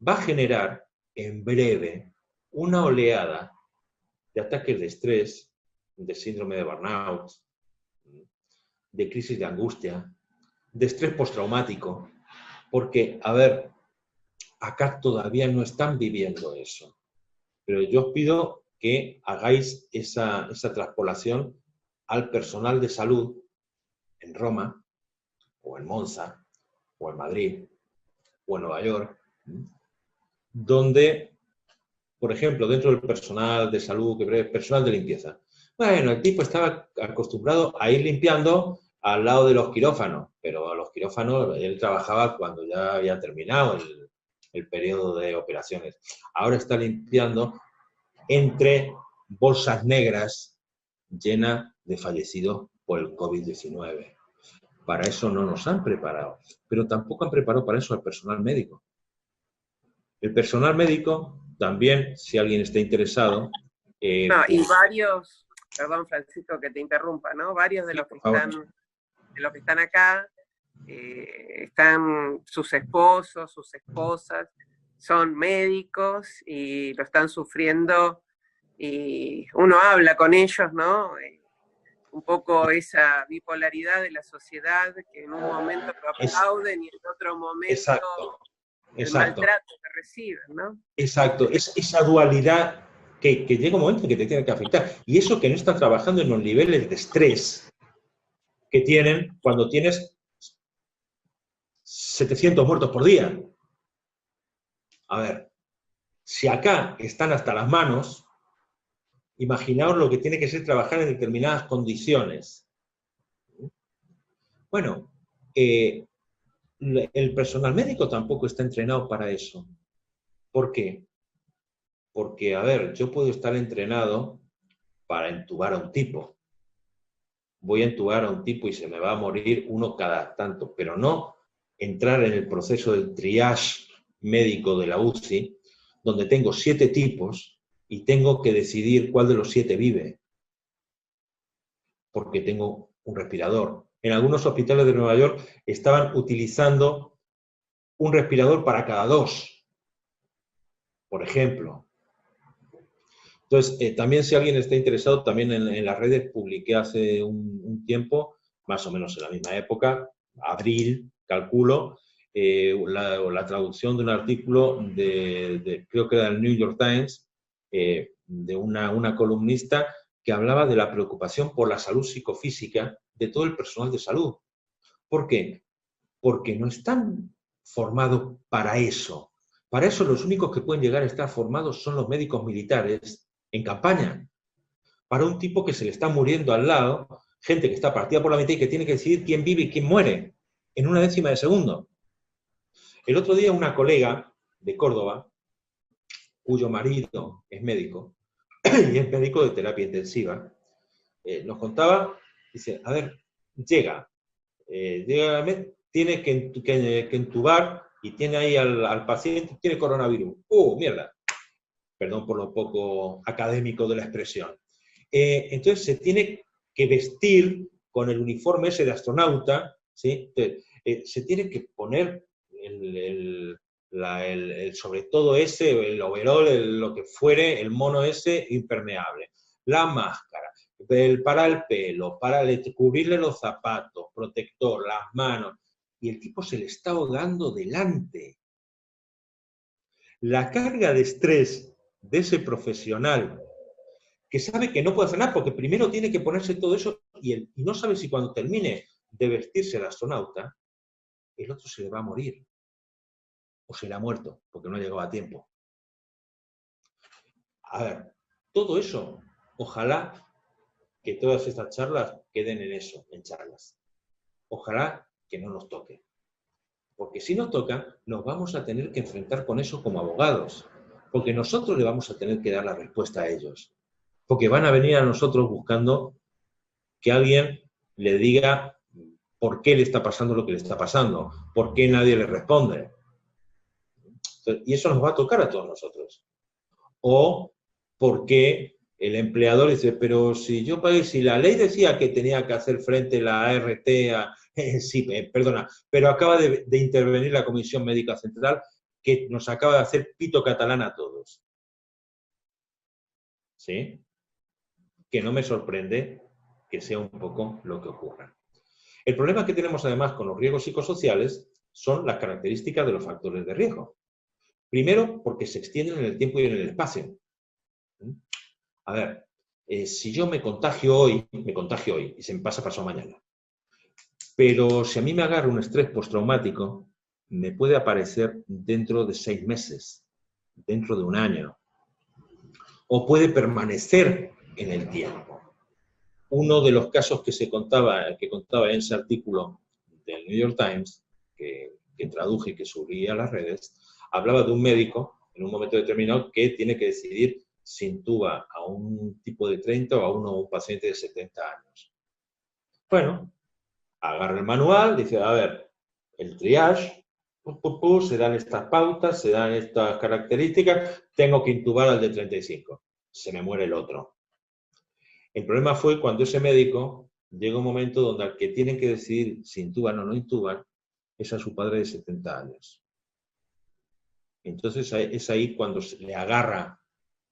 va a generar en breve una oleada de ataques de estrés, de síndrome de burnout, de crisis de angustia, de estrés postraumático, porque, a ver, acá todavía no están viviendo eso. Pero yo os pido que hagáis esa traspolación al personal de salud en Roma, o en Monza, o en Madrid, o en Nueva York, donde, por ejemplo, dentro del personal de salud, personal de limpieza, bueno, el tipo estaba acostumbrado a ir limpiando al lado de los quirófanos, pero a los quirófanos él trabajaba cuando ya había terminado el periodo de operaciones. Ahora está limpiando entre bolsas negras llenas de fallecidos por el COVID-19. Para eso no nos han preparado, pero tampoco han preparado para eso al personal médico. El personal médico también, si alguien está interesado... y varios, perdón Francisco que te interrumpa, ¿no? Varios de los que están acá, están sus esposos, sus esposas, son médicos y lo están sufriendo y uno habla con ellos, ¿no? Un poco esa bipolaridad de la sociedad que en un momento lo aplauden y en otro momento el maltrato que reciben, ¿no? Exacto, es esa dualidad que llega un momento en que te tiene que afectar. Y eso que no están trabajando en los niveles de estrés que tienen cuando tienes 700 muertos por día. A ver, si acá están hasta las manos, imaginaos lo que tiene que ser trabajar en determinadas condiciones. Bueno, el personal médico tampoco está entrenado para eso. ¿Por qué? Porque, a ver, yo puedo estar entrenado para entubar a un tipo. Voy a entubar a un tipo y se me va a morir uno cada tanto, pero no entrar en el proceso del triage médico de la UCI, donde tengo 7 tipos y tengo que decidir cuál de los 7 vive, porque tengo un respirador. En algunos hospitales de Nueva York estaban utilizando un respirador para cada 2, por ejemplo. Entonces, también si alguien está interesado, también en las redes publiqué hace un tiempo, más o menos en la misma época, abril, calculo, la traducción de un artículo creo que era del New York Times, de una columnista que hablaba de la preocupación por la salud psicofísica de todo el personal de salud. ¿Por qué? Porque no están formados para eso. Para eso los únicos que pueden llegar a estar formados son los médicos militares en campaña. Para un tipo que se le está muriendo al lado, gente que está partida por la mitad y que tiene que decidir quién vive y quién muere en una décima de segundo. El otro día una colega de Córdoba, cuyo marido es médico, y es médico de terapia intensiva, nos contaba, dice, a ver, llega, tiene que entubar y tiene ahí al paciente, tiene coronavirus. Mierda! Perdón por lo poco académico de la expresión. Entonces se tiene que vestir con el uniforme ese de astronauta, ¿sí? Entonces, se tiene que poner sobre todo ese, el overol, lo que fuere, el mono ese impermeable, la máscara, para el pelo, para cubrirle los zapatos, protector, las manos, y el tipo se le está ahogando delante. La carga de estrés de ese profesional que sabe que no puede hacer nada porque primero tiene que ponerse todo eso y no sabe si cuando termine de vestirse el astronauta, el otro se le va a morir. O será muerto, porque no ha llegado a tiempo. A ver, todo eso, ojalá que todas estas charlas queden en eso, en charlas. Ojalá que no nos toque. Porque si nos toca, nos vamos a tener que enfrentar con eso como abogados. Porque nosotros le vamos a tener que dar la respuesta a ellos. Porque van a venir a nosotros buscando que alguien le diga por qué le está pasando lo que le está pasando, por qué nadie le responde. Y eso nos va a tocar a todos nosotros. O por qué el empleador dice, pero si yo pagué, si la ley decía que tenía que hacer frente la ART a... sí, perdona, pero acaba de intervenir la Comisión Médica Central que nos acaba de hacer pito catalán a todos. ¿Sí? Que no me sorprende que sea un poco lo que ocurra. El problema que tenemos además con los riesgos psicosociales son las características de los factores de riesgo. Primero, porque se extienden en el tiempo y en el espacio. A ver, si yo me contagio hoy y se me pasa pasado mañana. Pero si a mí me agarra un estrés postraumático, me puede aparecer dentro de 6 meses, dentro de un año, o puede permanecer en el tiempo. Uno de los casos que contaba en ese artículo del New York Times, que traduje y que subí a las redes, hablaba de un médico, en un momento determinado, que tiene que decidir si intuba a un tipo de 30 o a un paciente de 70 años. Bueno, agarra el manual, dice, a ver, el triage, se dan estas pautas, se dan estas características, tengo que intubar al de 35, se me muere el otro. El problema fue cuando ese médico llega un momento donde al que tienen que decidir si intuban o no intuban es a su padre de 70 años. Entonces es ahí cuando se le agarra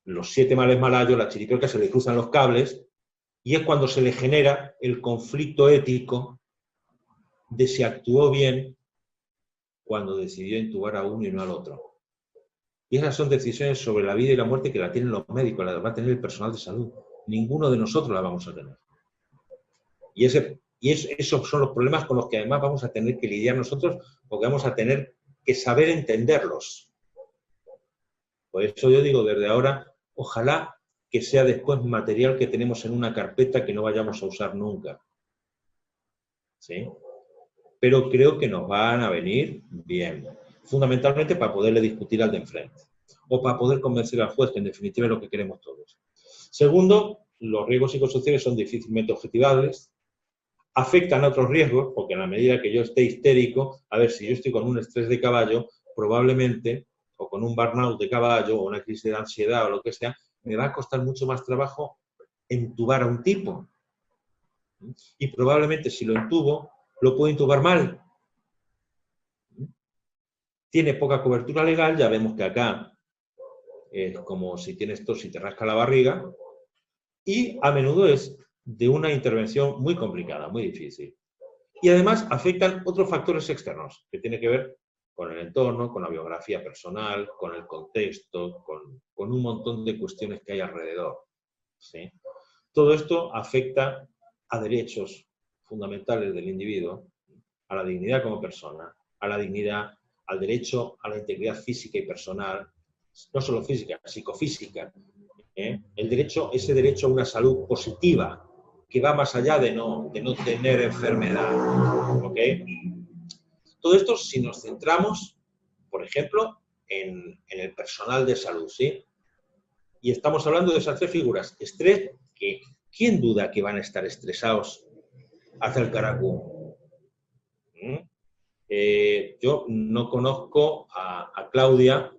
los 7 males malayos, la chiripiorca, se le cruzan los cables y es cuando se le genera el conflicto ético de si actuó bien cuando decidió intubar a uno y no al otro. Y esas son decisiones sobre la vida y la muerte que la tienen los médicos, la va a tener el personal de salud. Ninguno de nosotros la vamos a tener. Y esos son los problemas con los que además vamos a tener que lidiar nosotros, porque vamos a tener que saber entenderlos. Por eso yo digo desde ahora, ojalá que sea después material que tenemos en una carpeta que no vayamos a usar nunca. ¿Sí? Pero creo que nos van a venir bien. Fundamentalmente para poderle discutir al de enfrente. O para poder convencer al juez, que en definitiva es lo que queremos todos. Segundo, los riesgos psicosociales son difícilmente objetivables, afectan a otros riesgos, porque en la medida que yo esté histérico, a ver, si yo estoy con un estrés de caballo, probablemente, o con un burnout de caballo, o una crisis de ansiedad, o lo que sea, me va a costar mucho más trabajo entubar a un tipo. Y probablemente si lo intubo, lo puedo intubar mal. Tiene poca cobertura legal, ya vemos que acá es como si tienes tos y te rasca la barriga, y a menudo es de una intervención muy complicada, muy difícil. Y además afectan otros factores externos, que tienen que ver con el entorno, con la biografía personal, con el contexto, con un montón de cuestiones que hay alrededor. ¿Sí? Todo esto afecta a derechos fundamentales del individuo, a la dignidad como persona, a la dignidad, al derecho a la integridad física y personal, no solo física, psicofísica. El derecho, ese derecho a una salud positiva, que va más allá de no tener enfermedad. ¿Okay? Todo esto si nos centramos, por ejemplo, en el personal de salud, ¿sí? Y estamos hablando de esas 3 figuras. Estrés, que ¿quién duda que van a estar estresados hacia el caracú? Yo no conozco a Claudia,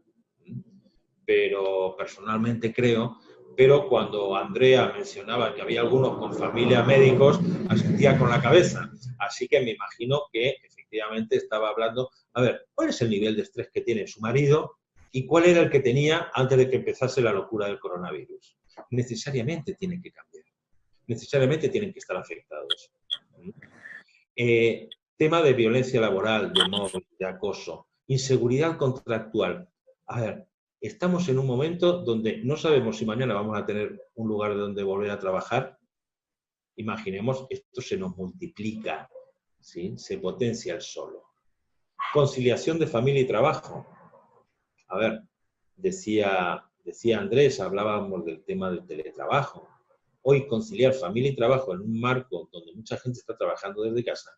pero personalmente creo, pero cuando Andrea mencionaba que había algunos con familia médicos, asentía con la cabeza. Así que me imagino que efectivamente estaba hablando, a ver, ¿cuál es el nivel de estrés que tiene su marido y cuál era el que tenía antes de que empezase la locura del coronavirus? Necesariamente tienen que cambiar, necesariamente tienen que estar afectados. Tema de violencia laboral, de móvil, de acoso, inseguridad contractual. A ver, estamos en un momento donde no sabemos si mañana vamos a tener un lugar donde volver a trabajar. Imaginemos, esto se nos multiplica, ¿sí? Se potencia el solo. Conciliación de familia y trabajo. A ver, decía Andrés, hablábamos del tema del teletrabajo. Hoy conciliar familia y trabajo en un marco donde mucha gente está trabajando desde casa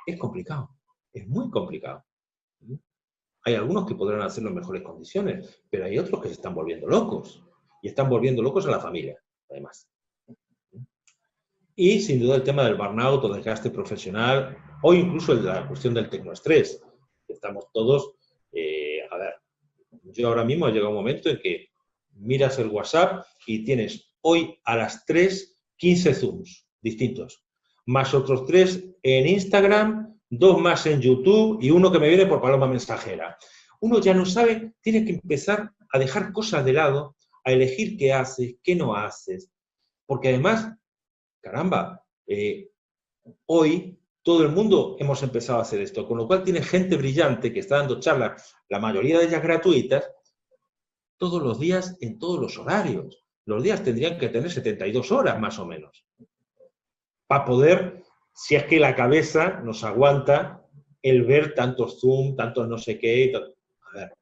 es complicado, es muy complicado. Hay algunos que podrán hacerlo en mejores condiciones, pero hay otros que se están volviendo locos. Y están volviendo locos a la familia, además. Y sin duda el tema del burnout o desgaste profesional, o incluso la cuestión del tecnoestrés. Estamos todos, a ver, yo ahora mismo he llegado un momento en que miras el WhatsApp y tienes hoy a las 3, 15 Zooms distintos, más otros 3 en Instagram, 2 más en YouTube y uno que me viene por paloma mensajera. Uno ya no sabe, tiene que empezar a dejar cosas de lado, a elegir qué haces, qué no haces, porque además, caramba, hoy todo el mundo hemos empezado a hacer esto, con lo cual tiene gente brillante que está dando charlas, la mayoría de ellas gratuitas, todos los días en todos los horarios. Los días tendrían que tener 72 horas más o menos, para poder, si es que la cabeza nos aguanta el ver tantos Zoom, tantos no sé qué. A ver,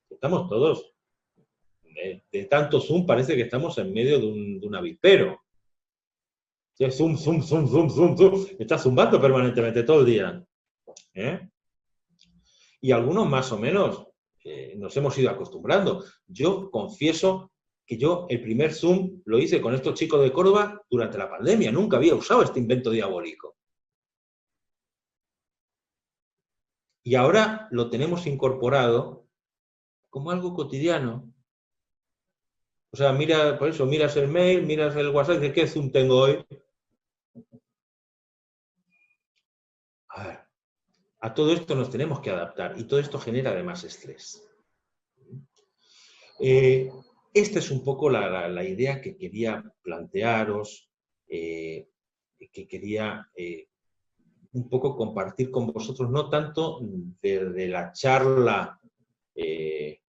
estamos todos, de tanto Zoom parece que estamos en medio de un avispero. Zoom, zoom, zoom, zoom, zoom, zoom. Está zumbando permanentemente todo el día. Y algunos más o menos nos hemos ido acostumbrando. Yo confieso que yo el primer Zoom lo hice con estos chicos de Córdoba durante la pandemia. Nunca había usado este invento diabólico. Y ahora lo tenemos incorporado como algo cotidiano. O sea, mira, por eso, miras el mail, miras el WhatsApp, dices, ¿qué Zoom tengo hoy? A ver, a todo esto nos tenemos que adaptar y todo esto genera además estrés. Esta es un poco la idea que quería plantearos, que quería un poco compartir con vosotros, no tanto de la charla de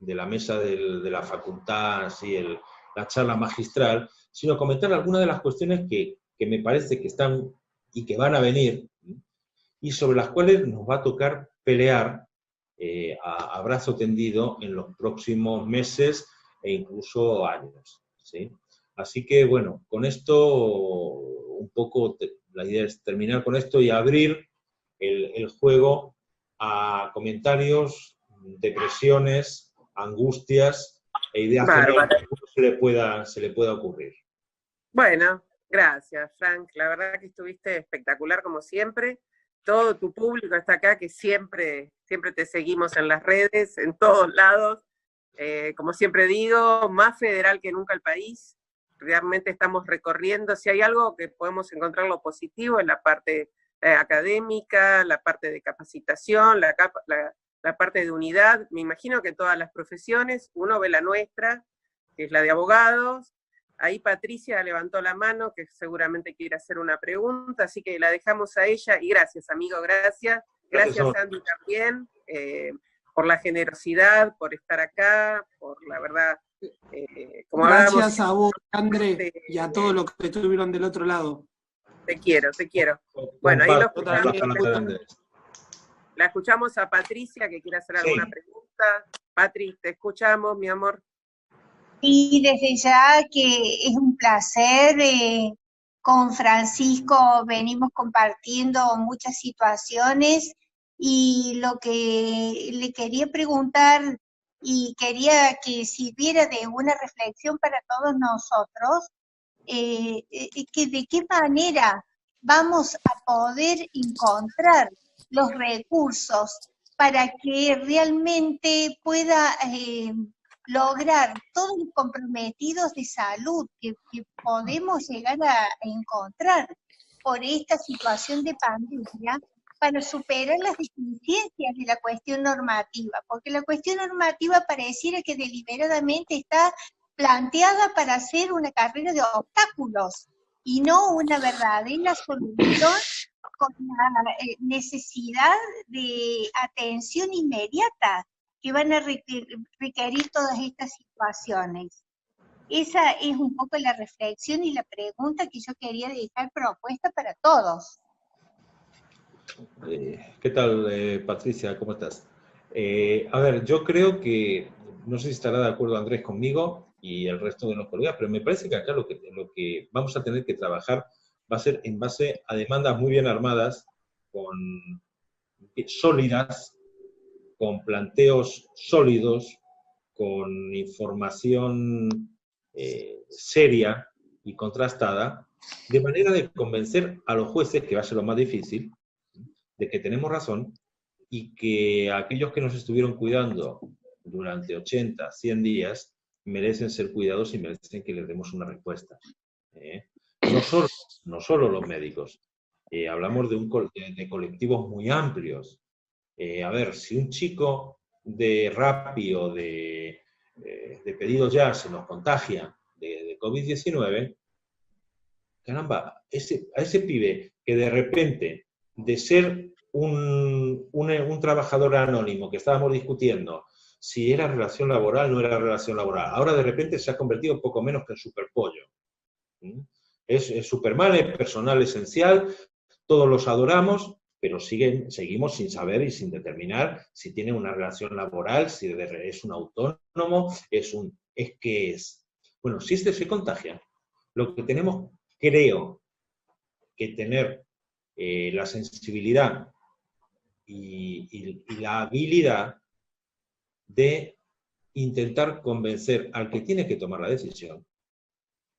la mesa de la facultad, así la charla magistral, sino comentar algunas de las cuestiones que me parece que están y que van a venir y sobre las cuales nos va a tocar pelear a brazo tendido en los próximos meses e incluso años, ¿sí? Así que, bueno, con esto un poco la idea es terminar con esto y abrir el juego a comentarios, depresiones, angustias e ideas generales que se le pueda ocurrir. Bueno, gracias, Frank. La verdad que estuviste espectacular como siempre. Todo tu público está acá, que siempre te seguimos en las redes, en todos lados. Como siempre digo, más federal que nunca el país. Realmente estamos recorriendo. Si hay algo que podemos encontrar lo positivo en la parte académica, la parte de capacitación, la parte de unidad. Me imagino que todas las profesiones, uno ve la nuestra, que es la de abogados. Ahí Patricia levantó la mano, que seguramente quiere hacer una pregunta, así que la dejamos a ella. Y gracias, amigo, gracias. Gracias, Andy, también, por la generosidad, por estar acá, por la verdad... como gracias a vos, André, y a todos los que estuvieron del otro lado. Te quiero, te quiero. Bueno, ahí la escuchamos a Patricia, que quiere hacer alguna pregunta. Patri, te escuchamos, mi amor. Y desde ya que es un placer, con Francisco venimos compartiendo muchas situaciones y lo que le quería preguntar y quería que sirviera de una reflexión para todos nosotros, que de qué manera vamos a poder encontrar los recursos para que realmente pueda lograr todos los comprometidos de salud que podemos llegar a encontrar por esta situación de pandemia, para superar las deficiencias de la cuestión normativa, porque la cuestión normativa pareciera que deliberadamente está planteada para hacer una carrera de obstáculos y no una verdadera solución con la necesidad de atención inmediata que van a requerir todas estas situaciones. Esa es un poco la reflexión y la pregunta que yo quería dejar propuesta para todos. ¿Qué tal, Patricia? ¿Cómo estás? A ver, yo creo que, no sé si estará de acuerdo Andrés conmigo y el resto de los colegas, pero me parece que acá lo que vamos a tener que trabajar va a ser en base a demandas muy bien armadas, sólidas, con planteos sólidos, con información seria y contrastada, de manera de convencer a los jueces, que va a ser lo más difícil, de que tenemos razón y que aquellos que nos estuvieron cuidando durante 80, 100 días merecen ser cuidados y merecen que les demos una respuesta. No solo los médicos. Hablamos de colectivos muy amplios. A ver, si un chico de Rappi o de Pedidos Ya se nos contagia de COVID-19, caramba, a ese pibe que de repente, de ser un trabajador anónimo que estábamos discutiendo si era relación laboral o no era relación laboral, ahora de repente se ha convertido un poco menos que en superpollo. Es Superman, es personal esencial, todos los adoramos, pero seguimos sin saber y sin determinar si tiene una relación laboral, si es un autónomo, ¿qué es? Bueno, si este se contagia, lo que tenemos, creo, que tener la sensibilidad y la habilidad de intentar convencer al que tiene que tomar la decisión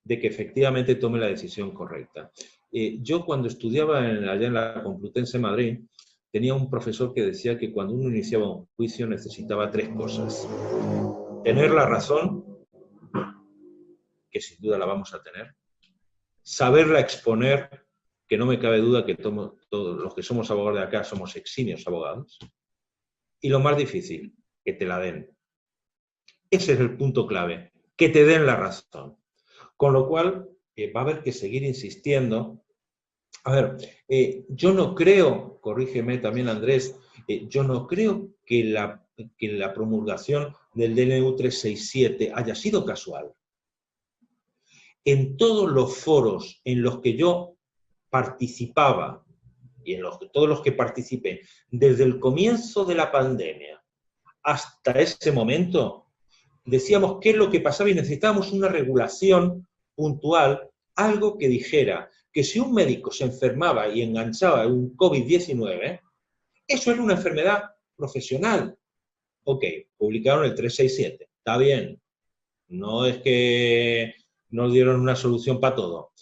de que efectivamente tome la decisión correcta. Yo cuando estudiaba allá en la Complutense de Madrid, tenía un profesor que decía que cuando uno iniciaba un juicio necesitaba 3 cosas. Tener la razón, que sin duda la vamos a tener. Saberla exponer, que no me cabe duda que todos los que somos abogados de acá somos eximios abogados. Y lo más difícil, que te la den. Ese es el punto clave, que te den la razón. Con lo cual, va a haber que seguir insistiendo. A ver, yo no creo, corrígeme también Andrés, yo no creo que la promulgación del DNU 367 haya sido casual. En todos los foros en los que yo participaba, y en todos los que participé, desde el comienzo de la pandemia hasta ese momento, decíamos qué es lo que pasaba y necesitábamos una regulación puntual, algo que dijera que si un médico se enfermaba y enganchaba un COVID-19, eso era una enfermedad profesional. Ok, publicaron el 367, está bien. No es que nos dieron una solución para todo.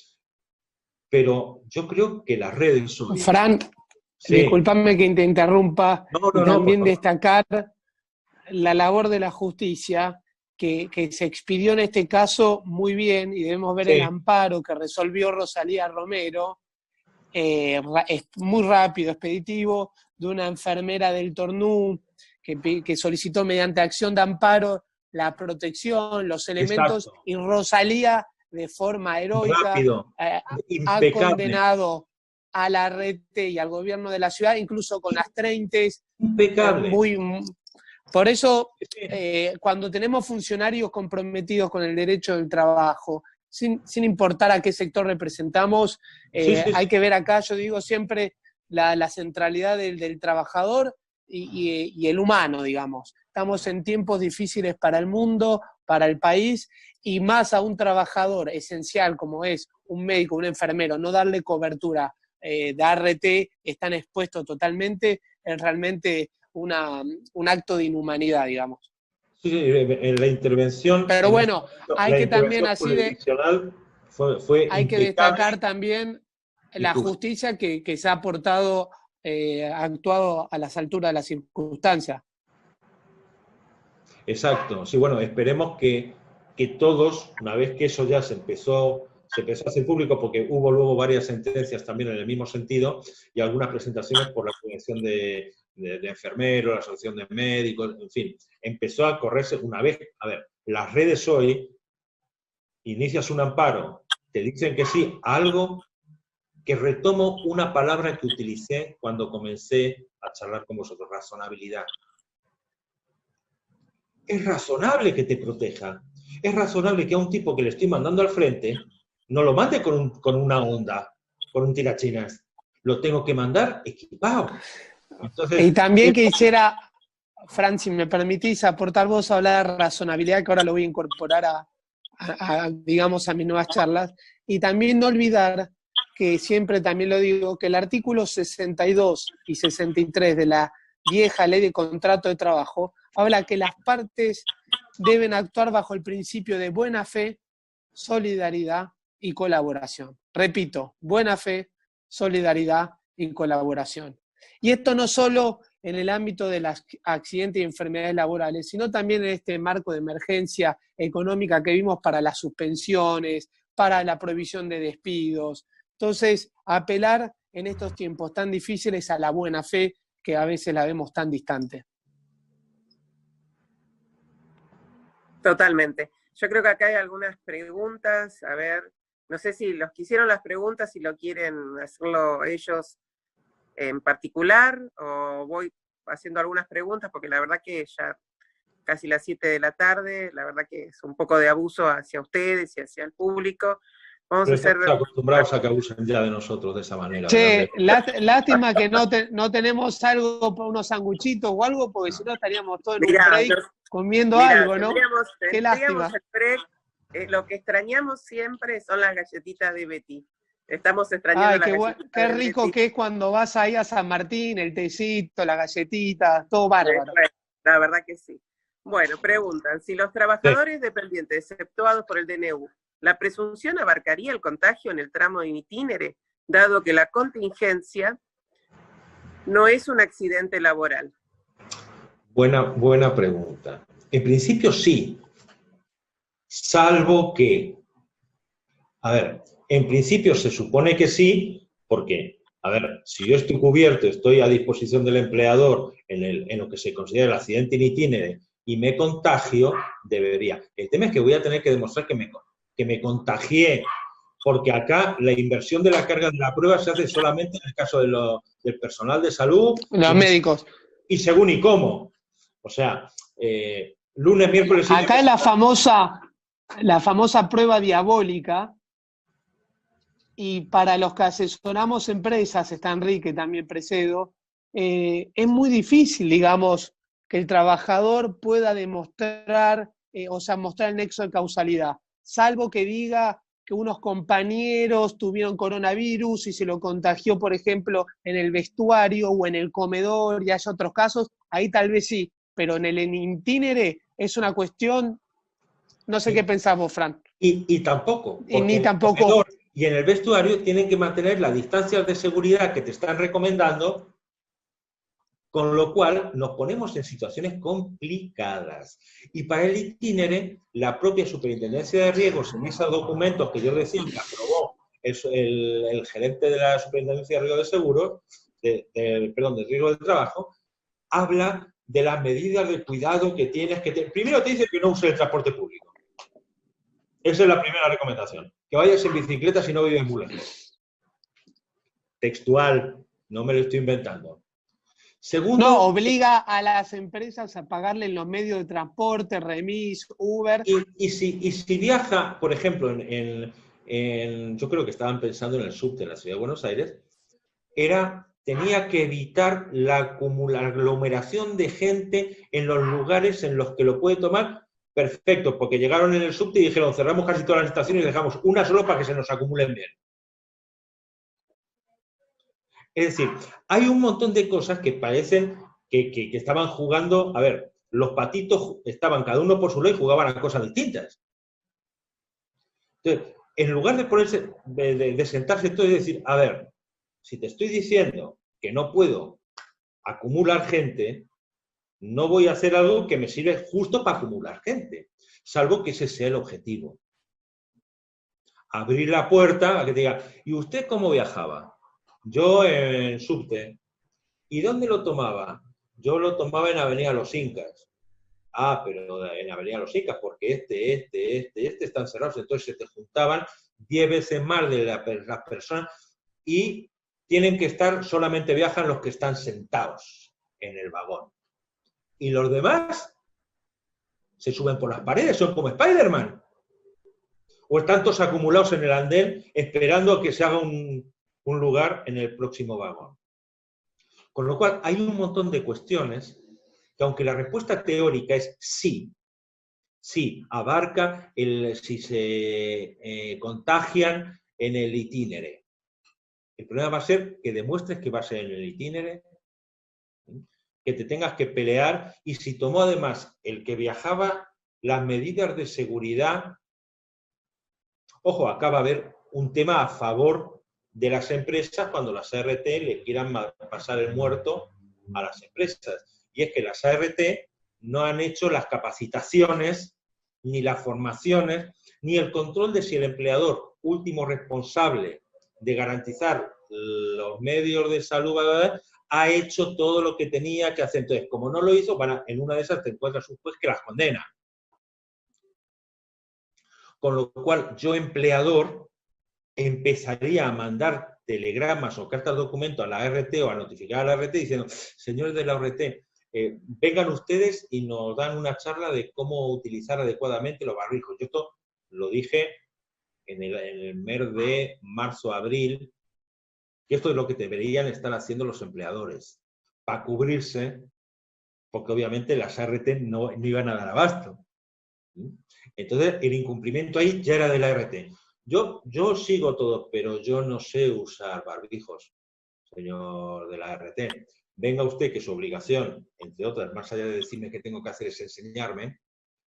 Pero yo creo que las redes... Fran, sí. Discúlpame que te interrumpa. También destacar la labor de la justicia, que se expidió en este caso muy bien, y debemos ver el amparo que resolvió Rosalía Romero, es muy rápido, expeditivo, de una enfermera del TORNU que solicitó mediante acción de amparo la protección, los elementos, exacto, y Rosalía de forma heroica ha condenado a la Rete y al gobierno de la ciudad, incluso con las 30. Impecable. Por eso, cuando tenemos funcionarios comprometidos con el derecho del trabajo, sin importar a qué sector representamos, hay que ver acá, yo digo siempre, la centralidad del trabajador y el humano, digamos. Estamos en tiempos difíciles para el mundo, para el país, y más a un trabajador esencial como es un médico, un enfermero, no darle cobertura de ART, están expuestos totalmente, es realmente un acto de inhumanidad, digamos. Sí, en la intervención... Pero bueno, hay que también así fue hay que destacar también la justicia que se ha aportado, ha actuado a las alturas de las circunstancias. Exacto, sí, bueno, esperemos que todos, una vez que eso ya se empezó a hacer público, porque hubo luego varias sentencias también en el mismo sentido, y algunas presentaciones por la Asociación de Enfermeros, la Asociación de Médicos, en fin, empezó a correrse una vez. A ver, las redes hoy, inicias un amparo, te dicen que sí, algo que retomo una palabra que utilicé cuando comencé a charlar con vosotros, razonabilidad. Es razonable que te proteja. Es razonable que a un tipo que le estoy mandando al frente no lo mande con una onda, con un tirachinas. Lo tengo que mandar equipado. Entonces, y también quisiera, Fran, si me permitís aportar vos a hablar de razonabilidad, que ahora lo voy a incorporar digamos, a mis nuevas charlas, y también no olvidar que siempre también lo digo, que el artículo 62 y 63 de la vieja ley de contrato de trabajo habla que las partes deben actuar bajo el principio de buena fe, solidaridad y colaboración. Repito, buena fe, solidaridad y colaboración. Y esto no solo en el ámbito de los accidentes y enfermedades laborales, sino también en este marco de emergencia económica que vimos para las suspensiones, para la prohibición de despidos. Entonces, apelar en estos tiempos tan difíciles a la buena fe, que a veces la vemos tan distante. Totalmente. Yo creo que acá hay algunas preguntas, a ver, no sé si los que hicieron las preguntas, si lo quieren hacerlo ellos en particular, o voy haciendo algunas preguntas, porque la verdad que ya casi las 7 de la tarde, la verdad que es un poco de abuso hacia ustedes y hacia el público. Vamos a hacer... Estamos acostumbrados a que abusen ya de nosotros de esa manera. Che, lástima que no tenemos algo para unos sanguchitos o algo, porque si no estaríamos todos en un break comiendo algo, ¿no? Qué lástima. Lo que extrañamos siempre son las galletitas de Betty. Estamos extrañando las galletitas qué rico Betty. Que es cuando vas ahí a San Martín, el tecito, la galletita, todo bárbaro. La verdad que sí. Bueno, preguntan, si los trabajadores dependientes exceptuados por el DNU, ¿la presunción abarcaría el contagio en el tramo in itinere, dado que la contingencia no es un accidente laboral? Buena pregunta. En principio sí, salvo que, a ver, en principio se supone que sí, porque, a ver, si yo estoy cubierto, estoy a disposición del empleador en lo que se considera el accidente in itinere y me contagio, debería. El tema es que voy a tener que demostrar que me contagié, porque acá la inversión de la carga de la prueba se hace solamente en el caso del personal de salud. Los médicos. Y según y cómo. O sea, lunes, miércoles... Acá es la famosa prueba diabólica, y para los que asesoramos empresas, está Enrique también Precedo, es muy difícil, digamos, que el trabajador pueda demostrar, mostrar el nexo de causalidad, salvo que diga que unos compañeros tuvieron coronavirus y se lo contagió, por ejemplo, en el vestuario o en el comedor, y hay otros casos, ahí tal vez sí, pero en el itinere es una cuestión, no sé qué pensamos, Fran. Y tampoco. Y ni tampoco. Y en el vestuario tienen que mantener las distancias de seguridad que te están recomendando, con lo cual nos ponemos en situaciones complicadas. Y para el itinere, la propia Superintendencia de Riesgos, en esos documentos que yo decía que aprobó el gerente de la Superintendencia de Riesgos de Seguros, de Riesgo del Trabajo, habla de las medidas de cuidado que tienes que tener. Primero te dice que no uses el transporte público. Esa es la primera recomendación. Que vayas en bicicleta si no vives muy lejos. Textual, no me lo estoy inventando. Segundo, no, obliga a las empresas a pagarle los medios de transporte, Remis, Uber. Y si viaja, por ejemplo, yo creo que estaban pensando en el subte en la ciudad de Buenos Aires, tenía que evitar la aglomeración de gente en los lugares en los que lo puede tomar. Perfecto, porque llegaron en el subte y dijeron, cerramos casi todas las estaciones y dejamos una solo para que se nos acumulen bien. Es decir, hay un montón de cosas que parecen que estaban jugando. A ver, los patitos estaban cada uno por su lado y jugaban a cosas distintas. Entonces, en lugar de ponerse, de sentarse todo y decir, a ver, si te estoy diciendo que no puedo acumular gente, no voy a hacer algo que me sirve justo para acumular gente, salvo que ese sea el objetivo. Abrir la puerta a que te diga, ¿y usted cómo viajaba? Yo en subte. ¿Y dónde lo tomaba? Yo lo tomaba en Avenida Los Incas. Ah, pero en Avenida Los Incas, porque este están cerrados, entonces se te juntaban 10 veces más de las personas y tienen que estar, solamente viajan los que están sentados en el vagón. Y los demás se suben por las paredes, son como Spider-Man. O están todos acumulados en el andén esperando a que se haga un lugar en el próximo vagón. Con lo cual, hay un montón de cuestiones que, aunque la respuesta teórica es sí, abarca si se contagian en el itinere. El problema va a ser que demuestres que va a ser en el itinere, que te tengas que pelear, y si tomó además el que viajaba las medidas de seguridad, Ojo, acá va a haber un tema a favor de las empresas cuando las ART le quieran pasar el muerto a las empresas. Y es que las ART no han hecho las capacitaciones, ni las formaciones, ni el control de si el empleador último responsable de garantizar los medios de salud ha hecho todo lo que tenía que hacer. Entonces, como no lo hizo, en una de esas te encuentras un juez que las condena. Con lo cual, yo, empleador, empezaría a mandar telegramas o cartas de documento a la ART o a notificar a la ART diciendo, señores de la ART, vengan ustedes y nos dan una charla de cómo utilizar adecuadamente los barbijos. Yo esto lo dije en el mes de marzo-abril, que esto es lo que deberían estar haciendo los empleadores, para cubrirse, porque obviamente las ART no iban a dar abasto. Entonces, el incumplimiento ahí ya era de la ART. Yo sigo todo, pero yo no sé usar barbijos, señor de la ART. Venga usted, que su obligación, entre otras, más allá de decirme qué tengo que hacer, es enseñarme,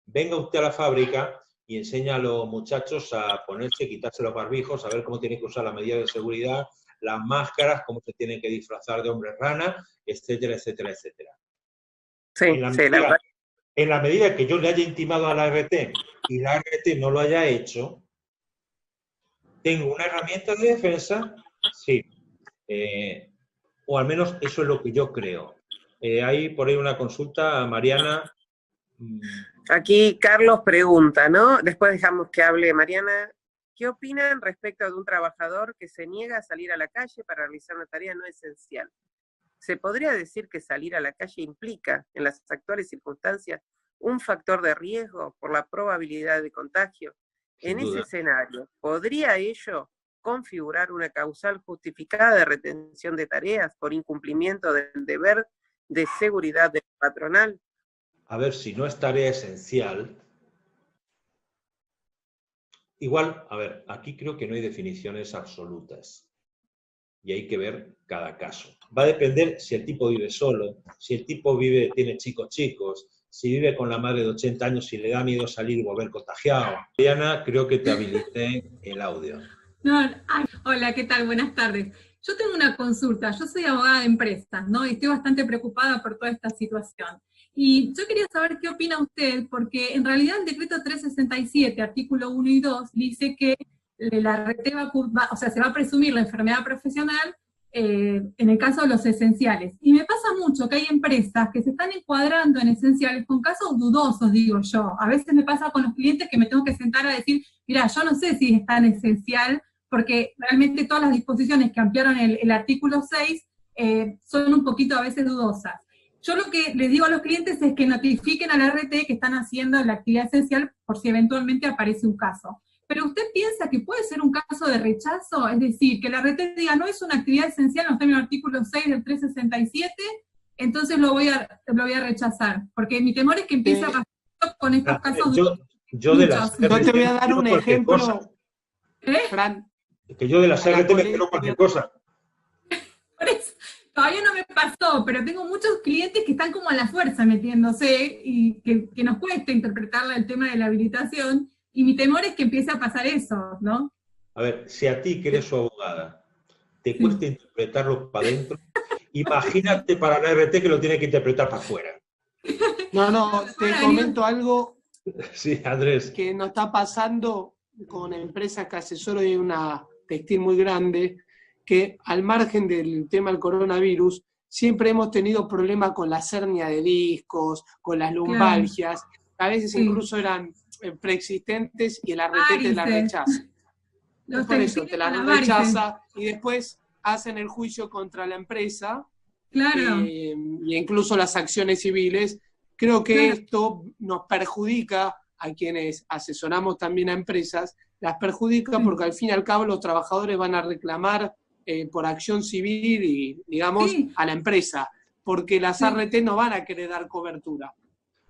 venga usted a la fábrica y enseña a los muchachos a ponerse, quitarse los barbijos, a ver cómo tienen que usar las medidas de seguridad, las máscaras, cómo se tienen que disfrazar de hombre rana, etcétera, etcétera, etcétera. Sí, en la medida que yo le haya intimado a la ART y la ART no lo haya hecho, ¿tengo una herramienta de defensa? Sí. O al menos eso es lo que yo creo. Hay por ahí una consulta a Mariana. Aquí Carlos pregunta, ¿no? Después dejamos que hable Mariana. ¿Qué opinan respecto de un trabajador que se niega a salir a la calle para realizar una tarea no esencial? ¿Se podría decir que salir a la calle implica, en las actuales circunstancias, un factor de riesgo por la probabilidad de contagio? En ese escenario, ¿podría ello configurar una causal justificada de retención de tareas por incumplimiento del deber de seguridad del patronal? A ver, si no es tarea esencial, igual, a ver, aquí creo que no hay definiciones absolutas y hay que ver cada caso. Va a depender si el tipo vive solo, si el tipo tiene chicos, si vive con la madre de 80 años y le da miedo salir y volver contagiado. Diana, creo que te habilité el audio. Hola, ¿qué tal? Buenas tardes. Yo tengo una consulta. Yo soy abogada de empresas, ¿no? Y estoy bastante preocupada por toda esta situación. Y yo quería saber qué opina usted, porque en realidad el decreto 367, artículo 1 y 2, dice que la RT se va a presumir la enfermedad profesional en el caso de los esenciales. Y me pasa mucho que hay empresas que se están encuadrando en esenciales con casos dudosos, digo yo. A veces me pasa con los clientes que me tengo que sentar a decir, mira, yo no sé si es tan esencial, porque realmente todas las disposiciones que ampliaron el artículo 6 son un poquito a veces dudosas. Yo lo que les digo a los clientes es que notifiquen a la RT que están haciendo la actividad esencial por si eventualmente aparece un caso. Pero ¿usted piensa que puede ser un caso de rechazo? Es decir, que la RT diga, no es una actividad esencial, no está en el artículo 6 del 367, entonces lo voy a rechazar. Porque mi temor es que empiece a pasar con estos casos. Yo te voy a dar un ejemplo, Fran. Que yo de las RT me quiero cualquier cosa. Por eso, todavía no me pasó, pero tengo muchos clientes que están como a la fuerza metiéndose y que nos cuesta interpretar el tema de la habilitación. Y mi temor es que empiece a pasar eso, ¿no? A ver, si a ti, que eres su abogada, te cuesta interpretarlo para adentro, imagínate para la RT que lo tiene que interpretar para afuera. No, te comento algo sí, Andrés, que nos está pasando con empresas que asesoro de una textil muy grande, que al margen del tema del coronavirus, siempre hemos tenido problemas con la hernia de discos, con las lumbalgias, a veces incluso eran preexistentes y el RT te la rechaza. Por eso te la rechaza y después hacen el juicio contra la empresa e incluso las acciones civiles. Creo que esto nos perjudica a quienes asesoramos también a empresas, las perjudica porque al fin y al cabo los trabajadores van a reclamar por acción civil y, digamos, a la empresa, porque las RT no van a querer dar cobertura.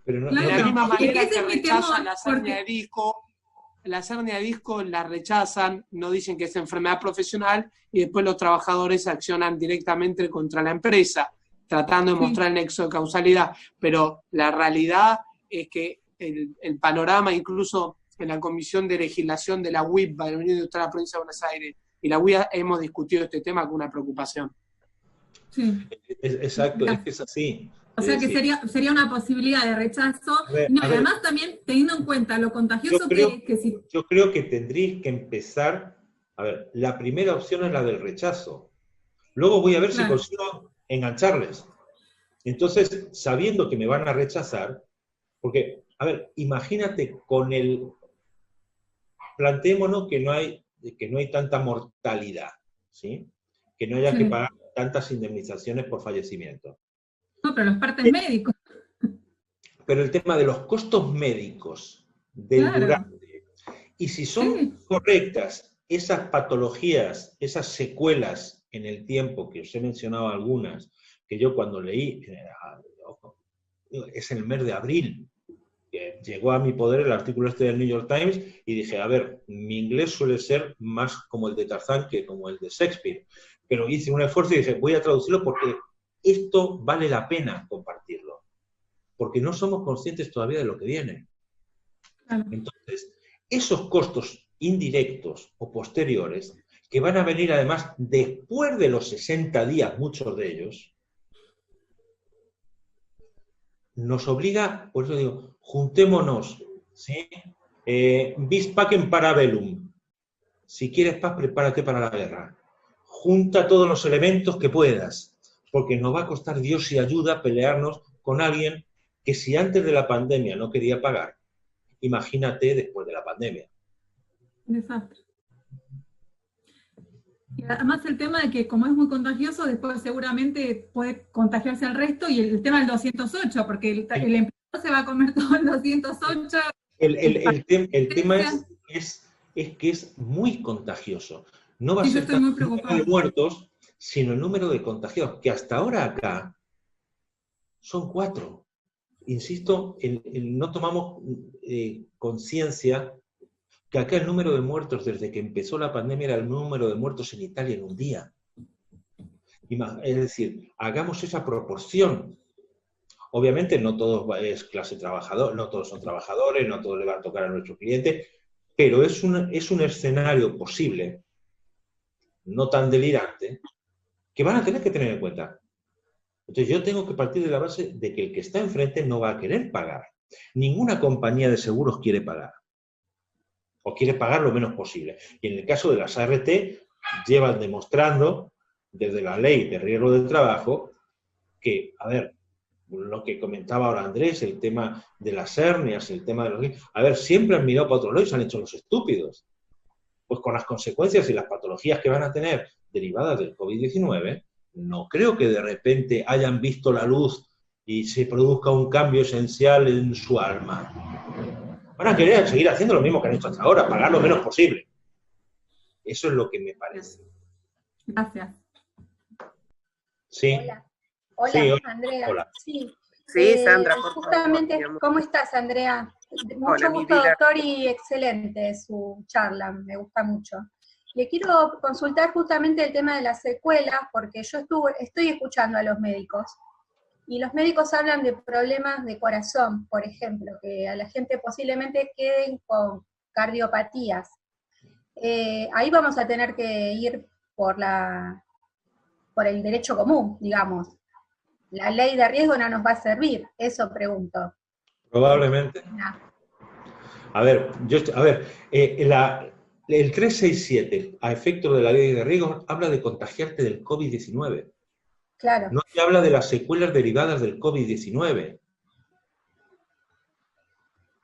Pero de la misma manera que rechazan la hernia de disco, la rechazan, no dicen que es enfermedad profesional, y después los trabajadores accionan directamente contra la empresa, tratando de mostrar el nexo de causalidad. Pero la realidad es que el panorama, incluso en la Comisión de Legislación de la UIP, de la Unión Industrial de la Provincia de Buenos Aires, y la UIA hemos discutido este tema con una preocupación. Sí. Exacto, es que es así. O sea que sería una posibilidad de rechazo. Además también teniendo en cuenta lo contagioso yo creo que tendréis que empezar, a ver, la primera opción es la del rechazo. Luego voy a ver si consigo engancharles. Entonces, sabiendo que me van a rechazar, porque, a ver, imagínate con el... Planteémonos que no hay tanta mortalidad, ¿sí? Que no haya que pagar tantas indemnizaciones por fallecimiento. No, pero los partes médicos. Pero el tema de los costos médicos del durante, y si son correctas esas patologías, esas secuelas en el tiempo, que os he mencionado algunas, que yo cuando leí, es en el mes de abril, que llegó a mi poder el artículo este del New York Times, y dije, a ver, mi inglés suele ser más como el de Tarzán que como el de Shakespeare, pero hice un esfuerzo y dije, voy a traducirlo porque esto vale la pena compartirlo, porque no somos conscientes todavía de lo que viene. Entonces, esos costos indirectos o posteriores, que van a venir además después de los 60 días, muchos de ellos, nos obliga, por eso digo, juntémonos, ¿sí? Vis pacem para bellum. Si quieres paz, prepárate para la guerra. Junta todos los elementos que puedas, porque nos va a costar Dios y ayuda pelearnos con alguien que si antes de la pandemia no quería pagar, imagínate después de la pandemia. Desastre. Y además el tema de que como es muy contagioso, después seguramente puede contagiarse al resto, y el tema del 208, porque el empleado se va a comer todo el 208. El tema es que es muy contagioso. No va a ser tanto el número de muertos, sino el número de contagiados, que hasta ahora acá son 4. Insisto, no tomamos conciencia que acá el número de muertos desde que empezó la pandemia era el número de muertos en Italia en un día. Es decir, hagamos esa proporción. Obviamente no todo es clase trabajadora, no todos son trabajadores, no todos le va a tocar a nuestro cliente, pero es un escenario posible, no tan delirante, que van a tener que tener en cuenta. Entonces yo tengo que partir de la base de que el que está enfrente no va a querer pagar. Ninguna compañía de seguros quiere pagar. O quiere pagar lo menos posible. Y en el caso de las ART, llevan demostrando, desde la ley de riesgo del trabajo, que, a ver, lo que comentaba ahora Andrés, el tema de las hernias, el tema de los... A ver, siempre han mirado para otro lado y se han hecho los estúpidos. Pues con las consecuencias y las patologías que van a tener derivadas del COVID-19, no creo que de repente hayan visto la luz y se produzca un cambio esencial en su alma. Van a querer seguir haciendo lo mismo que han hecho hasta ahora, pagar lo menos posible. Eso es lo que me parece. Gracias. Sí. Hola, sí, Andrea. Hola. Sí, Sandra, por justamente, favor, ¿cómo estás, Andrea? Mucho gusto, doctor, y excelente su charla, me gusta mucho. Le quiero consultar justamente el tema de las secuelas, porque yo estoy escuchando a los médicos, y los médicos hablan de problemas de corazón, por ejemplo, que a la gente posiblemente queden con cardiopatías. Ahí vamos a tener que ir por el derecho común, digamos. La ley de riesgo no nos va a servir, eso pregunto. Probablemente. A ver, el 367, a efecto de la ley de riesgo, habla de contagiarte del COVID-19. Claro. No se habla de las secuelas derivadas del COVID-19.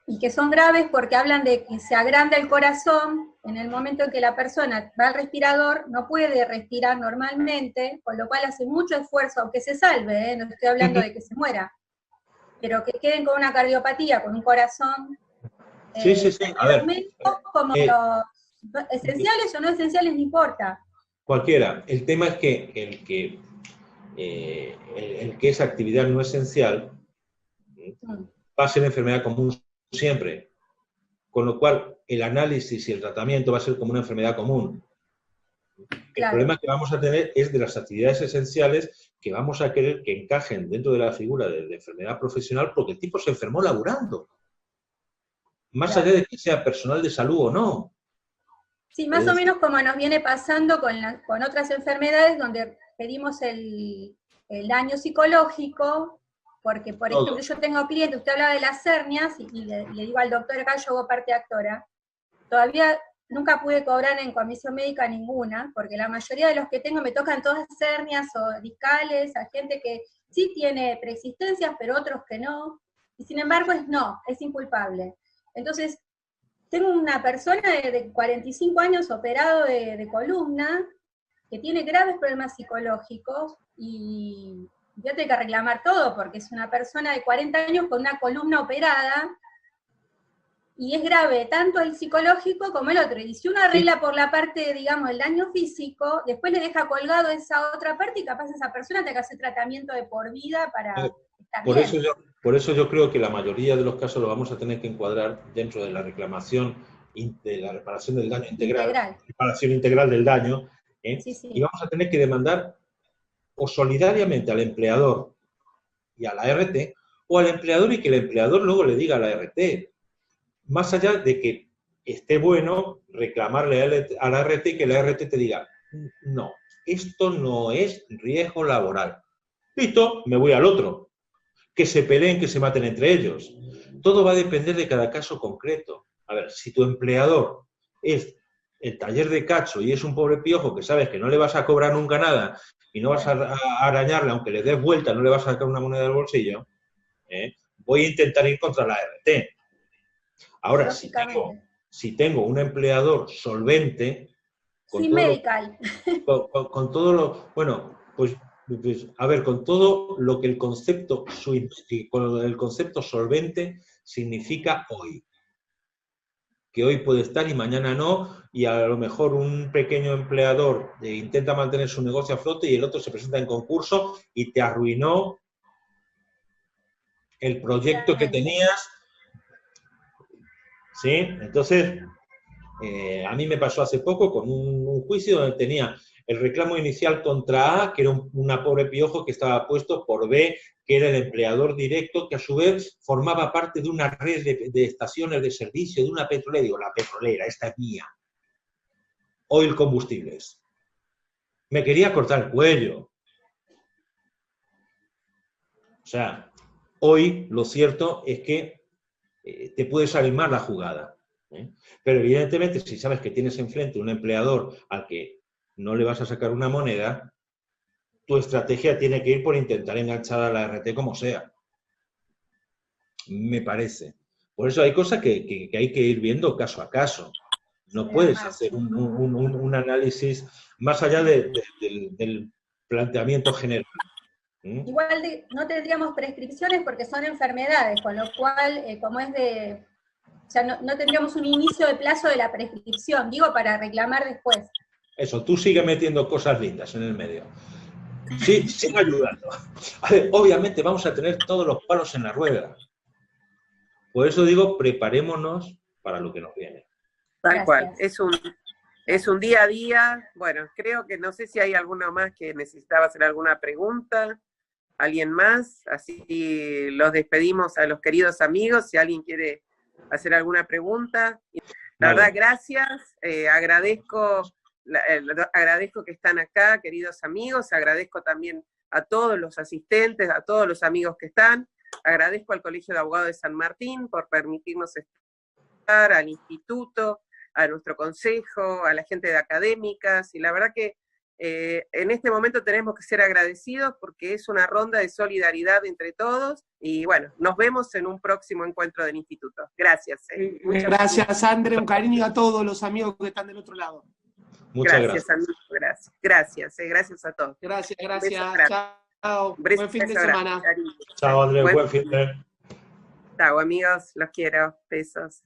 Y que son graves porque hablan de que se agranda el corazón en el momento en que la persona va al respirador, no puede respirar normalmente, con lo cual hace mucho esfuerzo, aunque se salve, no estoy hablando de que se muera, pero que queden con una cardiopatía, con un corazón. Sí. A ver. Como los esenciales o no esenciales, no importa. Cualquiera. El tema es que el que esa actividad no esencial va a ser enfermedad común siempre. Con lo cual, el análisis y el tratamiento va a ser como una enfermedad común. Claro. El problema que vamos a tener es de las actividades esenciales que vamos a querer que encajen dentro de la figura de enfermedad profesional porque el tipo se enfermó laburando. más allá de que sea personal de salud o no. Sí, más o menos como nos viene pasando con otras enfermedades donde pedimos el daño psicológico, porque, por ejemplo, yo tengo clientes, usted hablaba de las hernias, y le digo al doctor acá, yo hago parte actora, todavía nunca pude cobrar en comisión médica ninguna, porque la mayoría de los que tengo me tocan todas hernias o discales, a gente que sí tiene preexistencias, pero otros que no, y sin embargo es inculpable. Entonces, tengo una persona de 45 años operado de columna, que tiene graves problemas psicológicos, y ya tiene que reclamar todo, porque es una persona de 40 años con una columna operada, y es grave tanto el psicológico como el otro. Y si uno arregla por la parte, digamos, el daño físico, después le deja colgado esa otra parte, y capaz esa persona tenga que hacer tratamiento de por vida para estar bien. Por eso yo creo que la mayoría de los casos lo vamos a tener que encuadrar dentro de la reclamación, de la reparación del daño integral. Reparación integral del daño, Sí, sí. Y vamos a tener que demandar o solidariamente al empleador y a la RT, o al empleador y que el empleador luego le diga a la RT. Más allá de que esté bueno reclamarle a la RT y que la RT te diga, no, esto no es riesgo laboral. Listo, me voy al otro. Que se peleen, que se maten entre ellos. Todo va a depender de cada caso concreto. A ver, si tu empleador es el taller de cacho y es un pobre piojo que sabes que no le vas a cobrar nunca nada y no vas a arañarle, aunque le des vuelta, no le vas a sacar una moneda del bolsillo, voy a intentar ir contra la RT. Ahora, si tengo un empleador solvente, con todo lo, bueno, pues a ver, con todo lo que el concepto solvente significa hoy. Que hoy puede estar y mañana no, y a lo mejor un pequeño empleador intenta mantener su negocio a flote y el otro se presenta en concurso y te arruinó el proyecto que tenías. ¿Sí? Entonces, a mí me pasó hace poco con un juicio donde tenía el reclamo inicial contra A, que era una pobre piojo que estaba puesto por B, que era el empleador directo, que a su vez formaba parte de una red de estaciones de servicio, de una petrolera. Digo, la petrolera, esta es mía. Oil Combustibles. Me quería cortar el cuello. O sea, hoy lo cierto es que te puede salir mal la jugada. Pero evidentemente, si sabes que tienes enfrente un empleador al que no le vas a sacar una moneda, tu estrategia tiene que ir por intentar enganchar a la RT como sea. Me parece. Por eso hay cosas que hay que ir viendo caso a caso. No puedes hacer un análisis más allá del planteamiento general. Igual no tendríamos prescripciones porque son enfermedades, con lo cual, como es de... O sea, no tendríamos un inicio de plazo de la prescripción, digo, para reclamar después. Eso, tú sigue metiendo cosas lindas en el medio. Sí, sigue ayudando. A ver, obviamente vamos a tener todos los palos en la rueda. Por eso digo, preparémonos para lo que nos viene. Tal cual. Es un día a día. Bueno, creo que no sé si hay alguno más que necesitaba hacer alguna pregunta. ¿Alguien más? Así los despedimos a los queridos amigos. Si alguien quiere hacer alguna pregunta. La verdad, gracias. Agradezco que están acá, queridos amigos. Agradezco también a todos los asistentes, a todos los amigos que están. Agradezco al Colegio de Abogados de San Martín por permitirnos estar, al instituto, a nuestro consejo, a la gente de académicas, y la verdad que en este momento tenemos que ser agradecidos porque es una ronda de solidaridad entre todos, y bueno, nos vemos en un próximo encuentro del instituto. Gracias. Gracias, André, un cariño a todos los amigos que están del otro lado. Muchas gracias. Amigo, gracias a todos. Gracias. Chao. Buen fin de semana. Chao, André, buen fin de semana. Chao, amigos, los quiero. Besos.